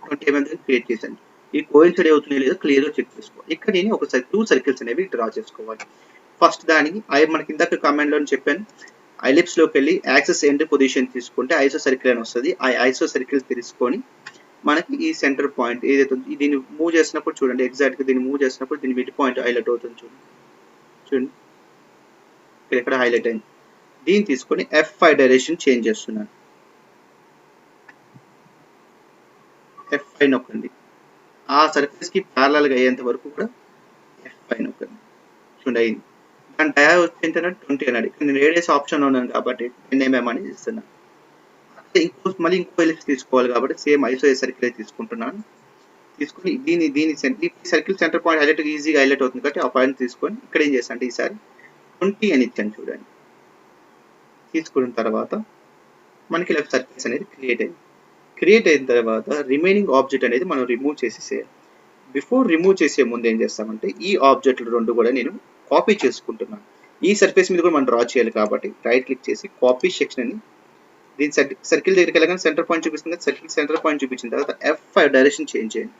20 mm దగ్గర క్రియేట్ చేశాను. ఈ కోయిన్సైడ్ అవుతుంది లేదో క్లియర్గా చెక్ చేసుకోవాలి. ఇక్కడ నేను ఒక 2 సర్కిల్స్ అనేవి డ్రా చేసుకోవాలి. ఫస్ట్ దానికి మనకి ఇందాక కమాండ్లో చెప్పాను, ఐలిప్స్లోకి వెళ్ళి యాక్సెస్ ఎండ్ పొజిషన్ తీసుకుంటే ఐసో సర్కిల్ అని వస్తుంది. ఆ ఐసో సర్కిల్ తీసుకొని మనకి ఈ సెంటర్ పాయింట్ ఏదైతే దీన్ని మూవ్ చేసినప్పుడు చూడండి, ఎగ్జాక్ట్గా దీన్ని మూవ్ చేసినప్పుడు దీని మిడ్ పాయింట్ హైలైట్ అవుతుంది చూడండి ఇక్కడ హైలైట్ అయింది. దీన్ని తీసుకొని F5 డైరెక్షన్ చేంజ్ చేస్తున్నాను, F5 నొక్కండి. ఆ సర్ఫేస్కి ప్యారలల్గా అయ్యేంత వరకు కూడా F5 నొక్కండి చూడండి అయింది. దాని డయా వచ్చి ఏంటంటే 20 అన్నాడు, నేను రేడియస్ ఆప్షన్ ఉన్నాను కాబట్టి 10 mm అని ఇస్తున్నాను. మళ్ళీ ఇంకో ఎలిప్స్ తీసుకోవాలి కాబట్టి సేమ్ ఐసో సర్కిల్ అయితే తీసుకుంటున్నాను. తీసుకొని దీని సర్కిల్ సెంటర్ పాయింట్ హైలైట్ ఈజీగా హైలైట్ అవుతుంది కాబట్టి ఆ పాయింట్ తీసుకొని ఇక్కడ ఏం చేస్తాను అంటే ఈసారి 20 అని ఇచ్చాను చూడండి. తీసుకున్న తర్వాత మనకి ఇలా సర్కిల్స్ అనేది క్రియేట్ అయిన తర్వాత రిమైనింగ్ ఆబ్జెక్ట్ అనేది మనం రిమూవ్ చేసేసేయాలి. బిఫోర్ రిమూవ్ చేసే ముందు ఏం చేస్తామంటే ఈ ఆబ్జెక్ట్లు రెండు కూడా నేను కాపీ చేసుకుంటున్నాను. ఈ సర్ఫేస్ మీద కూడా మనం డ్రా చేయాలి కాబట్టి రైట్ క్లిక్ చేసి కాపీ సెక్షన్ అని దీని సర్కిల్ దగ్గరికి వెళ్ళగానే సెంటర్ పాయింట్ చూపిస్తుంది, సర్కిల్ సెంటర్ పాయింట్ చూపించిన తర్వాత F5 డైరెక్షన్ చేంజ్ చేయండి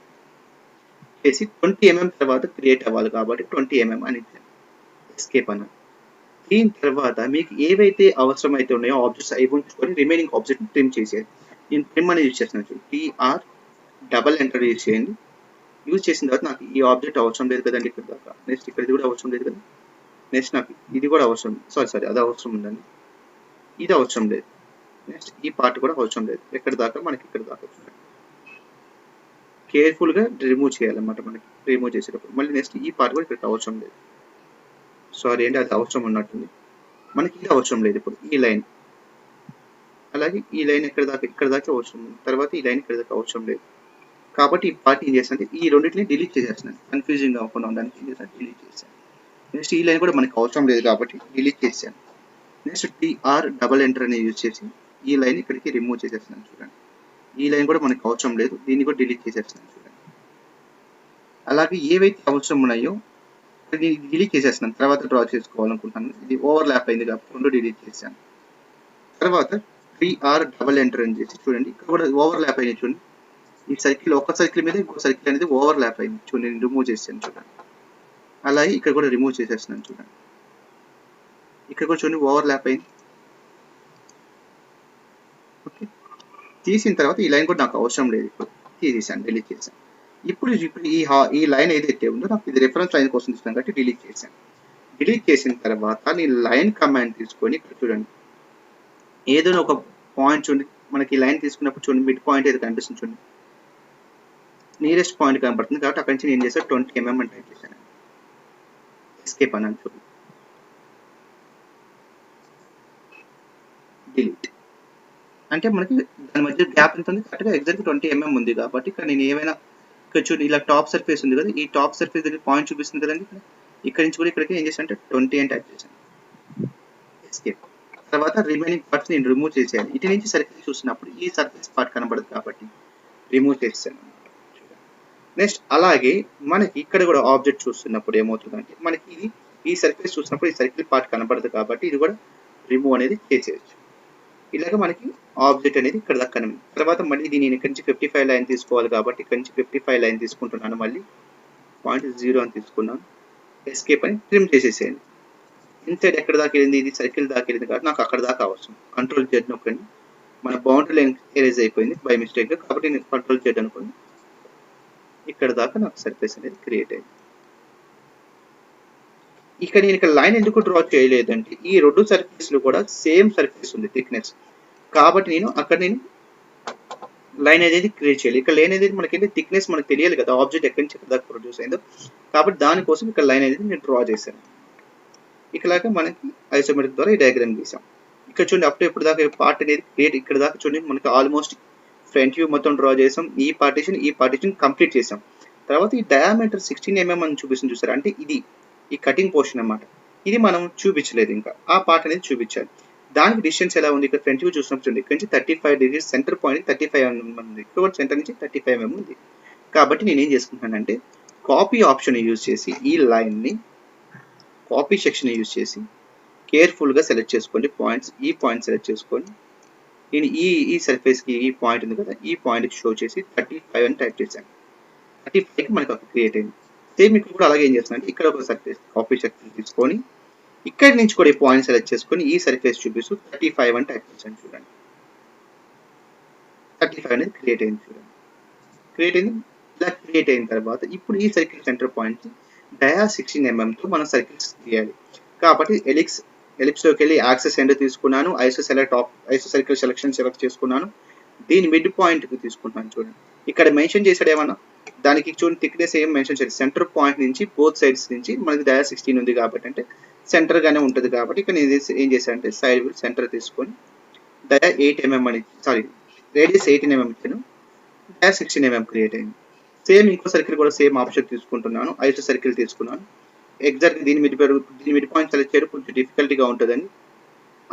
చేసి 20 mm తర్వాత క్రియేట్ అవ్వాలి కాబట్టి 20 mm అని ఎస్కేప్ అన్నాను. దీని తర్వాత మీకు ఏవైతే అవసరమైతే ఉన్నాయో ఆబ్జెక్ట్స్ అవి ఉంచుకొని రిమైనింగ్ ఆబ్జెక్ట్ ట్రిమ్ చేసేది. నేను ట్రిమ్ అనేది యూజ్ చేస్తున్నాను, TR డబల్ ఎంటర్ యూజ్ చేయండి. యూజ్ చేసిన తర్వాత నాకు ఈ ఆబ్జెక్ట్ అవసరం లేదు కదండి ఇక్కడ దాకా, నెక్స్ట్ ఇక్కడ ఇది కూడా అవసరం లేదు కదా, నెక్స్ట్ నాకు ఇది కూడా అవసరం, సారీ అది అవసరం ఉందండి, ఇది అవసరం లేదు, నెక్స్ట్ ఈ పార్ట్ కూడా అవసరం లేదు, ఎక్కడ దాకా మనకి ఇక్కడ దాకా కేర్ఫుల్గా రిమూవ్ చేయాలన్నమాట. మనకి రిమూవ్ చేసేటప్పుడు మళ్ళీ నెక్స్ట్ ఈ పార్ట్ కూడా ఇక్కడ అవసరం లేదు, సారీ అండి అది అవసరం ఉన్నట్టుంది, మనకి ఇది అవసరం లేదు. ఇప్పుడు ఈ లైన్ అలాగే ఈ లైన్ ఇక్కడ దాకా అవసరం ఉంది, తర్వాత ఈ లైన్ ఇక్కడ దాకా అవసరం లేదు కాబట్టి ఈ పార్ట్ ఏం చేస్తానంటే ఈ రెండింటిని డిలీట్ చేసేస్తున్నాను, కన్ఫ్యూజింగ్ అవ్వకుండా ఉండడానికి ఏం చేస్తాను డిలీట్ చేశాను. నెక్స్ట్ ఈ లైన్ కూడా మనకి అవసరం లేదు కాబట్టి డిలీట్ చేశాను. నెక్స్ట్ TR డబల్ ఎంటర్ అనేది యూజ్ చేసి ఈ లైన్ ఇక్కడికి రిమూవ్ చేసేస్తున్నాను చూడండి. ఈ లైన్ కూడా మనకి అవసరం లేదు, దీన్ని కూడా డిలీట్ చేసేస్తున్నాను చూడండి. అలాగే ఏవైతే అవసరం ఉన్నాయో డిలీట్ చేసేస్తున్నాను, తర్వాత డ్రా చేసుకోవాలనుకుంటున్నాను. ఇది ఓవర్ ల్యాప్ అయింది కాబట్టి రెండు డిలీట్ చేశాను. తర్వాత TR డబల్ ఎంటర్ అని చేసి చూడండి ఇక్కడ కూడా ఓవర్ ల్యాప్ అయింది చూడండి. ఈ సర్కిల్ ఒక సర్కిల్ మీద ఇంకో సర్కిల్ అనేది ఓవర్ ల్యాప్ అయింది చూడండి, నేను రిమూవ్ చేశాను చూడండి. అలాగే ఇక్కడ కూడా రిమూవ్ చేసేస్తున్నాను చూడండి, ఇక్కడ కూడా చూడండి ఓవర్ ల్యాప్ అయింది. ఓకే, తీసిన తర్వాత ఈ లైన్ కూడా నాకు అవసరం లేదు, ఇప్పుడు తీసేసాను, డిలీట్ చేశాను. ఇప్పుడు ఈ లైన్ ఏదైతే ఉందో నాకు ఇది రిఫరెన్స్ లైన్ కోసం ఇస్తాను కాబట్టి డిలీట్ చేశాను. డిలీట్ చేసిన తర్వాత నేను లైన్ కమాండ్ తీసుకొని ఇక్కడ చూడండి, ఏదైనా ఒక పాయింట్ చూడండి, మనకి లైన్ తీసుకున్నప్పుడు చూడండి మిడ్ పాయింట్ ఏదో కనిపిస్తుంది చూడండి, నియరెస్ట్ పాయింట్ కనపడుతుంది కాబట్టి అక్కడి నుంచి నేను చేసాను 20 mm అని టైప్ చేశాను. ఎస్కేప్ అని చూడండి, డిలీట్ అంటే మనకి దాని మధ్య గ్యాప్ ఎంత ఉంది, కరెక్ట్గా ఎగ్జాక్ట్ 20 mm ఉంది కాబట్టి ఇక్కడ నేను ఏమైనా ఇక్కడ చూడండి ఇలా టాప్ సర్ఫేస్ ఉంది కదా, ఈ టాప్ సర్ఫేస్ దగ్గర పాయింట్ చూపిస్తుంది కదండి, ఇక్కడ నుంచి కూడా ఇక్కడికి ఏం చేశాను అంటే 20 అని టైప్ చేశాను, ఎస్కేప్. తర్వాత రిమైనింగ్ పార్ట్స్ నేను రిమూవ్ చేసేయాలి. ఇటు నుంచి సర్ఫేస్ చూసినప్పుడు ఈ సర్ఫేస్ పార్ట్ కనబడదు కాబట్టి రిమూవ్ చేసాను. నెక్స్ట్ అలాగే మనకి ఇక్కడ కూడా ఆబ్జెక్ట్ చూస్తున్నప్పుడు ఏమవుతుందంటే మనకి ఇది ఈ సర్ఫేస్ చూసినప్పుడు ఈ సర్కిల్ పార్ట్ కనబడదు కాబట్టి ఇది కూడా రిమూవ్ అనేది చేసేయచ్చు. ఇలాగ మనకి ఆబ్జెక్ట్ అనేది ఇక్కడ దాకా కనిపి తర్వాత మళ్ళీ దీన్ని నేను ఇక్కడ నుంచి 55 లైన్ తీసుకోవాలి కాబట్టి ఇక్కడ నుంచి 55 లైన్ తీసుకుంటున్నాను, మళ్ళీ పాయింట్ 0 అని తీసుకున్నాను, ఎస్కేప్ అని ట్రిమ్ చేసేసేయండి. ఇన్సైడ్ ఎక్కడ దాకా వెళ్ళింది, ఇది సర్కిల్ దాకా వెళ్ళింది కాబట్టి నాకు అక్కడ దాకా అవసరం. కంట్రోల్ Z నొక్కండి, మన బౌండరీ లైన్ ఎరేజ్ అయిపోయింది బై మిస్టేక్ కాబట్టి నేను కంట్రోల్ Z అనుకోండి, ఇక్కడ దాకా నాకు సర్ఫేస్ అనేది క్రియేట్ అయింది. ఇక్కడ నేను ఇక్కడ లైన్ ఎందుకు డ్రా చేయలేదంటే ఈ రెండు సర్ఫేస్లు కూడా సేమ్ సర్ఫేస్ ఉంది థిక్నెస్ కాబట్టి నేను అక్కడ లైన్ అనేది క్రియేట్ చేయాలి. ఇక్కడ లైన్ అనేది మనకి థిక్నెస్ మనకు తెలియాలి కదా, ఆబ్జెక్ట్ ఎక్కడి నుంచి ఎక్కడ దాకా ప్రొడ్యూస్ అయిందో, కాబట్టి దానికోసం ఇక్కడ లైన్ అనేది నేను డ్రా చేశాను. ఇక్కడలాగా మనకి ఐసోమెట్రిక్ ద్వారా ఈ డయాగ్రామ్ గీసాం. ఇక్కడ చూడండి అప్పుడు ఇప్పుడు దాకా పార్ట్ అనేది క్రియేట్, ఇక్కడ దాకా చూడండి మనకి ఆల్మోస్ట్ ఫ్రంట్ వ్యూ మొత్తం డ్రా చేసాం, ఈ పార్టీషన్ కంప్లీట్ చేసాం. తర్వాత ఈ డయామీటర్ 16 mm అని చూపిస్తుంది చూసారు, అంటే ఇది ఈ కటింగ్ పోర్షన్ అన్నమాట, ఇది మనం చూపించలేదు, ఇంకా ఆ పార్ట్ అనేది చూపించాలి. దానికి డిస్టెన్స్ ఎలా ఉంది, ఇక్కడ ఫ్రంట్ వ్యూ చూసినప్పుడు చూడండి ఇక్కడ నుంచి 35 degrees సెంటర్ పాయింట్ 35 mm ఉంది, ఇక్కడ సెంటర్ నుంచి 35 mm ఉంది. కాబట్టి నేను ఏం చేసుకుంటానంటే కాపీ ఆప్షన్ యూజ్ చేసి ఈ లైన్ని కాపీ సెక్షన్ యూజ్ చేసి కేర్ఫుల్గా సెలెక్ట్ చేసుకోండి పాయింట్స్, ఈ పాయింట్ సెలెక్ట్ చేసుకోండి, నేను ఈ సర్ఫేస్కి ఈ పాయింట్ ఉంది కదా, ఈ పాయింట్కి షో చేసి 35 అని టైప్ చేశాను. 35కి మనకు అక్కడ క్రియేట్ అయింది. సేమ్ ఇక్కడ కూడా అలాగే ఏం చేస్తున్నాను, ఇక్కడ ఒక సర్ఫేస్ కాపీ సెక్షన్ తీసుకొని ఇక్కడి నుంచి కూడా ఈ పాయింట్ సెలెక్ట్ చేసుకొని ఈ సర్ఫేస్ చూపిస్తూ 35 అని టైప్ చేశాను. చూడండి 35 అనేది క్రియేట్ అయింది. చూడండి క్రియేట్ అయింది. ఇలా క్రియేట్ అయిన తర్వాత ఇప్పుడు ఈ సర్కిల్ సెంటర్ పాయింట్ డయా 16 mm తో మనం సర్కిల్స్ తీయాలి. కాబట్టి ఎలిప్స్లోకి వెళ్ళి యాక్సెస్ ఎండ్ తీసుకున్నాను, ఐసో సర్కిల్ సెలెక్ట్ చేసుకున్నాను, దీని మిడ్ పాయింట్కి తీసుకుంటున్నాను. చూడండి ఇక్కడ మెన్షన్ చేశాడు ఏమన్నా, దానికి చూడండి థిక్నెస్ ఏం మెన్షన్ చేయాలి, సెంటర్ పాయింట్ నుంచి బోత్ సైడ్స్ నుంచి మనకి డయా 16 ఉంది కాబట్టి అంటే సెంటర్గానే ఉంటుంది కాబట్టి ఇక్కడ నేను ఏం చేశానంటే సైడ్ విల్ సెంటర్ తీసుకొని డయా 8 mm అని రేడియస్ 18 mm ఇచ్చాను, డయా 16 mm క్రియేట్ అయింది. సేమ్ ఇంకో సర్కిల్ కూడా సేమ్ ఆప్షన్ తీసుకుంటున్నాను, ఐసో సర్కిల్ తీసుకున్నాను, ఎగ్జాక్ట్ దీని మిడ్ పాయింట్ సెలెక్ట్ చేయడం కొంచెం డిఫికల్టీగా ఉంటుందని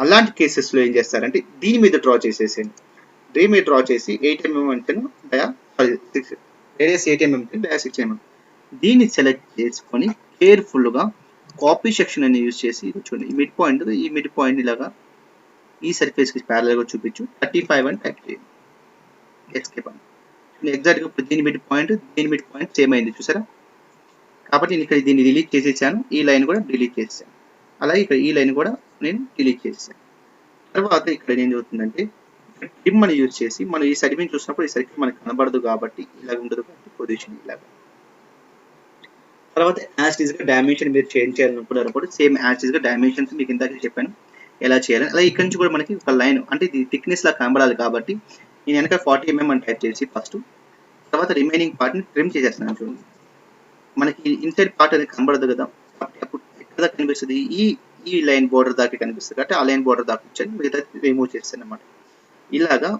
అలాంటి కేసెస్లో ఏం చేస్తారంటే దీని మీద డ్రా చేసేసాను, దీని మీద డ్రా చేసి 8 mm అంటేను రేడియస్ 8 mm డయా 16 mm దీన్ని సెలెక్ట్ చేసుకొని కేర్ఫుల్గా కాపీ సెక్షన్ అని యూజ్ చేసి చూడండి ఈ మిడ్ పాయింట్ ఇలాగా ఈ సర్ఫేస్కి ప్యారల్గా చూపించు 35 అని టైప్ చేయండి, ఎస్కేప్ అని. ఎగ్జాక్ట్గా ఇప్పుడు దీని మిడ్ పాయింట్ సేమ్ అయింది చూసారా, కాబట్టి నేను ఇక్కడ దీన్ని డిలీట్ చేసేసాను, ఈ లైన్ కూడా డిలీట్ చేసాను, అలాగే ఇక్కడ ఈ లైన్ కూడా నేను డిలీట్ చేసాను. తర్వాత ఇక్కడ ఏం జరుగుతుందంటే ట్రిమ్ అని యూజ్ చేసి మనం ఈ సైడ్ మీద చూసినప్పుడు ఈ సర్కిల్ మనకి కనబడదు కాబట్టి ఇలాగ ఉండదు కాబట్టి పొజిషన్ ఇలాగ. తర్వాత యాజ్ ఈజ్గా డైమెన్షన్ మీరు చేంజ్ చేయాలనుకున్నారు కూడా సేమ్ యాజ్ ఈజ్గా డైమెన్షన్స్ మీకు ఇందాక చెప్పాను ఎలా చేయాలి. అలాగే ఇక్కడ నుంచి కూడా మనకి ఒక లైన్ అంటే ఇది థిక్నెస్ లా కనబడాలి కాబట్టి నేను వెనక 40 mm అని టైప్ చేసి ఫస్ట్ తర్వాత రిమైనింగ్ పార్ట్ని ట్రిమ్ చేసేస్తున్నాను. చూడండి మనకి ఇన్సైడ్ పార్ట్ అనేది కనబడదు కదా, కాబట్టి అప్పుడు ఎక్కడ దాకా కనిపిస్తుంది, ఈ లైన్ బోర్డర్ దాకా కనిపిస్తుంది కాబట్టి ఆ లైన్ బోర్డర్ దాకా వచ్చాను, మిగతా రిమూవ్ చేస్తాను అనమాట. ఇలాగా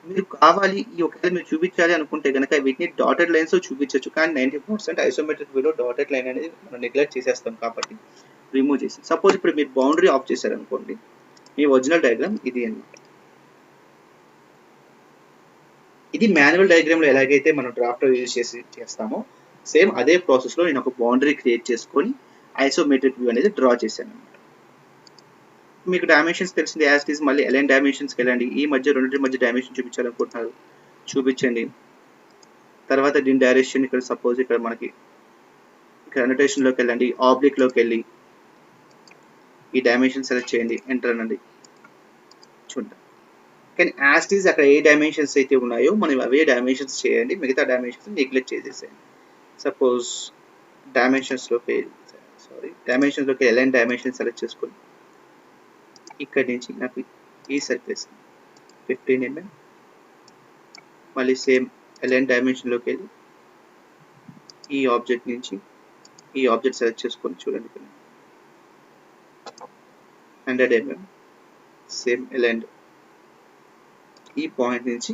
మీరు కావాలి ఈ ఒకవేళ మీరు చూపించాలి అనుకుంటే కనుక వీటిని డాటెడ్ లైన్స్ చూపించవచ్చు, కానీ 90% ఐసోమెట్రిక్ వ్యూలో డాటెడ్ లైన్ అనేది మనం నెగ్లెక్ట్ చేసేస్తాం కాబట్టి రిమూవ్ చేసి. సపోజ్ ఇప్పుడు మీరు బౌండరీ ఆఫ్ చేశారనుకోండి, మీ ఒరిజినల్ డయాగ్రామ్ ఇది అన్నమాట. ఇది మాన్యువల్ డయాగ్రామ్లో ఎలాగైతే మనం డ్రాఫ్ట్ యూజ్ చేసి చేస్తామో సేమ్ అదే ప్రాసెస్లో నేను ఒక బౌండరీ క్రియేట్ చేసుకొని ఐసోమెట్రిక్ వ్యూ అనేది డ్రా చేశాను అనమాట. మీకు డైమెన్షన్స్ తెలిసింది యాజ్ ఇట్ ఈస్, మళ్ళీ ఎలైన్ డైమెన్షన్స్కి వెళ్ళండి, ఈ మధ్య రెండింటి మధ్య డైమెన్షన్ చూపించాలనుకుంటున్నారు చూపించండి. తర్వాత దీని డైరెక్షన్ ఇక్కడ సపోజ్ ఇక్కడ మనకి ఇక్కడ అనోటేషన్లోకి వెళ్ళండి, ఆబ్లిక్లోకి వెళ్ళి ఈ డైమెన్షన్ సెలెక్ట్ చేయండి, ఎంటర్ అనండి, చూద్దాం. కానీ యాజ్ ఇట్ ఈస్ అక్కడ ఏ డైమెన్షన్స్ అయితే ఉన్నాయో మనం అవే డైమెన్షన్స్ చేయండి, మిగతా డైమెన్షన్స్ నెగ్లెక్ట్ చేసేసేయండి. సపోజ్ డైమెన్షన్స్లోకి వెళ్ళి డైమెన్షన్స్లోకి ఎలైన్ డైమెన్షన్ సెలెక్ట్ చేసుకొని ఇక్కడి నుంచి నాకు ఈ సర్ఫేస్ 15 mm, మళ్ళీ సేమ్ ఎలైన్ డైమెన్షన్లోకి వెళ్ళి ఈ ఆబ్జెక్ట్ నుంచి ఈ ఆబ్జెక్ట్ సెలెక్ట్ చేసుకొని చూడండి 100 mm, సేమ్ ఎలైన్ ఈ పాయింట్ నుంచి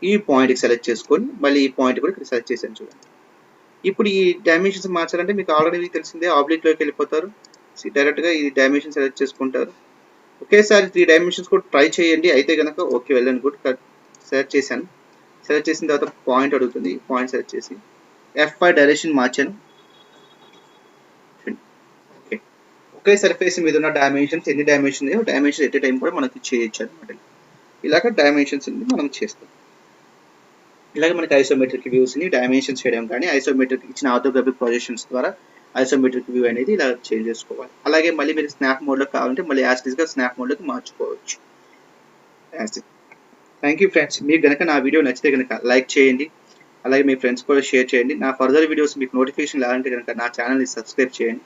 ఈ పాయింట్కి సెలెక్ట్ చేసుకొని మళ్ళీ ఈ పాయింట్ కూడా ఇక్కడ సెలెక్ట్ చేశాను చూడండి. ఇప్పుడు ఈ డైమెన్షన్స్ మార్చాలంటే మీకు ఆల్రెడీ తెలిసిందే, ఆబ్జెక్ట్లోకి వెళ్ళిపోతారు, డైరెక్ట్గా ఈ డైమెన్షన్ సెలెక్ట్ చేసుకుంటారు. ఒకేసారి 3 డైమెన్షన్స్ కూడా ట్రై చేయండి, అయితే కనుక ఓకే వెళ్ళండి గుడ్. సెలెక్ట్ చేశాను, సెలెక్ట్ చేసిన తర్వాత పాయింట్ అడుగుతుంది, పాయింట్ సెలెక్ట్ చేసి F5 డైరెక్షన్ మార్చాను. ఓకే, ఒకే సర్ఫేస్ మీద ఉన్న డైమెన్షన్స్ ఎన్ని dimension dimension at a time కూడా మనకి చేయొచ్చు అనమాట. ఇలాగ డైమెన్షన్స్ మనం చేస్తాం. ఇలాగే మనకి ఐసోమెట్రిక్ వ్యూస్ని డైమెన్షన్స్ చేయడం కానీ ఐసోమెట్రిక్ ఇచ్చిన ఆర్థోగ్రాఫిక్ ప్రొజెక్షన్స్ ద్వారా ఐసోమెట్రిక్ వ్యూ అనేది ఇలా చేంజ్ చేసుకోవాలి. అలాగే మళ్ళీ మీరు స్నాప్ మోడ్లో కావాలంటే మళ్ళీ యాస్టిస్గా స్నాప్ మోడ్లోకి మార్చుకోవచ్చు. Thank you friends. మీకు కనుక నా వీడియో నచ్చితే కనుక లైక్ చేయండి, అలాగే మీ ఫ్రెండ్స్ కూడా షేర్ చేయండి. నా ఫర్దర్ వీడియోస్ మీకు నోటిఫికేషన్ రావాలంటే కనుక నా ఛానల్ని సబ్స్క్రైబ్ చేయండి.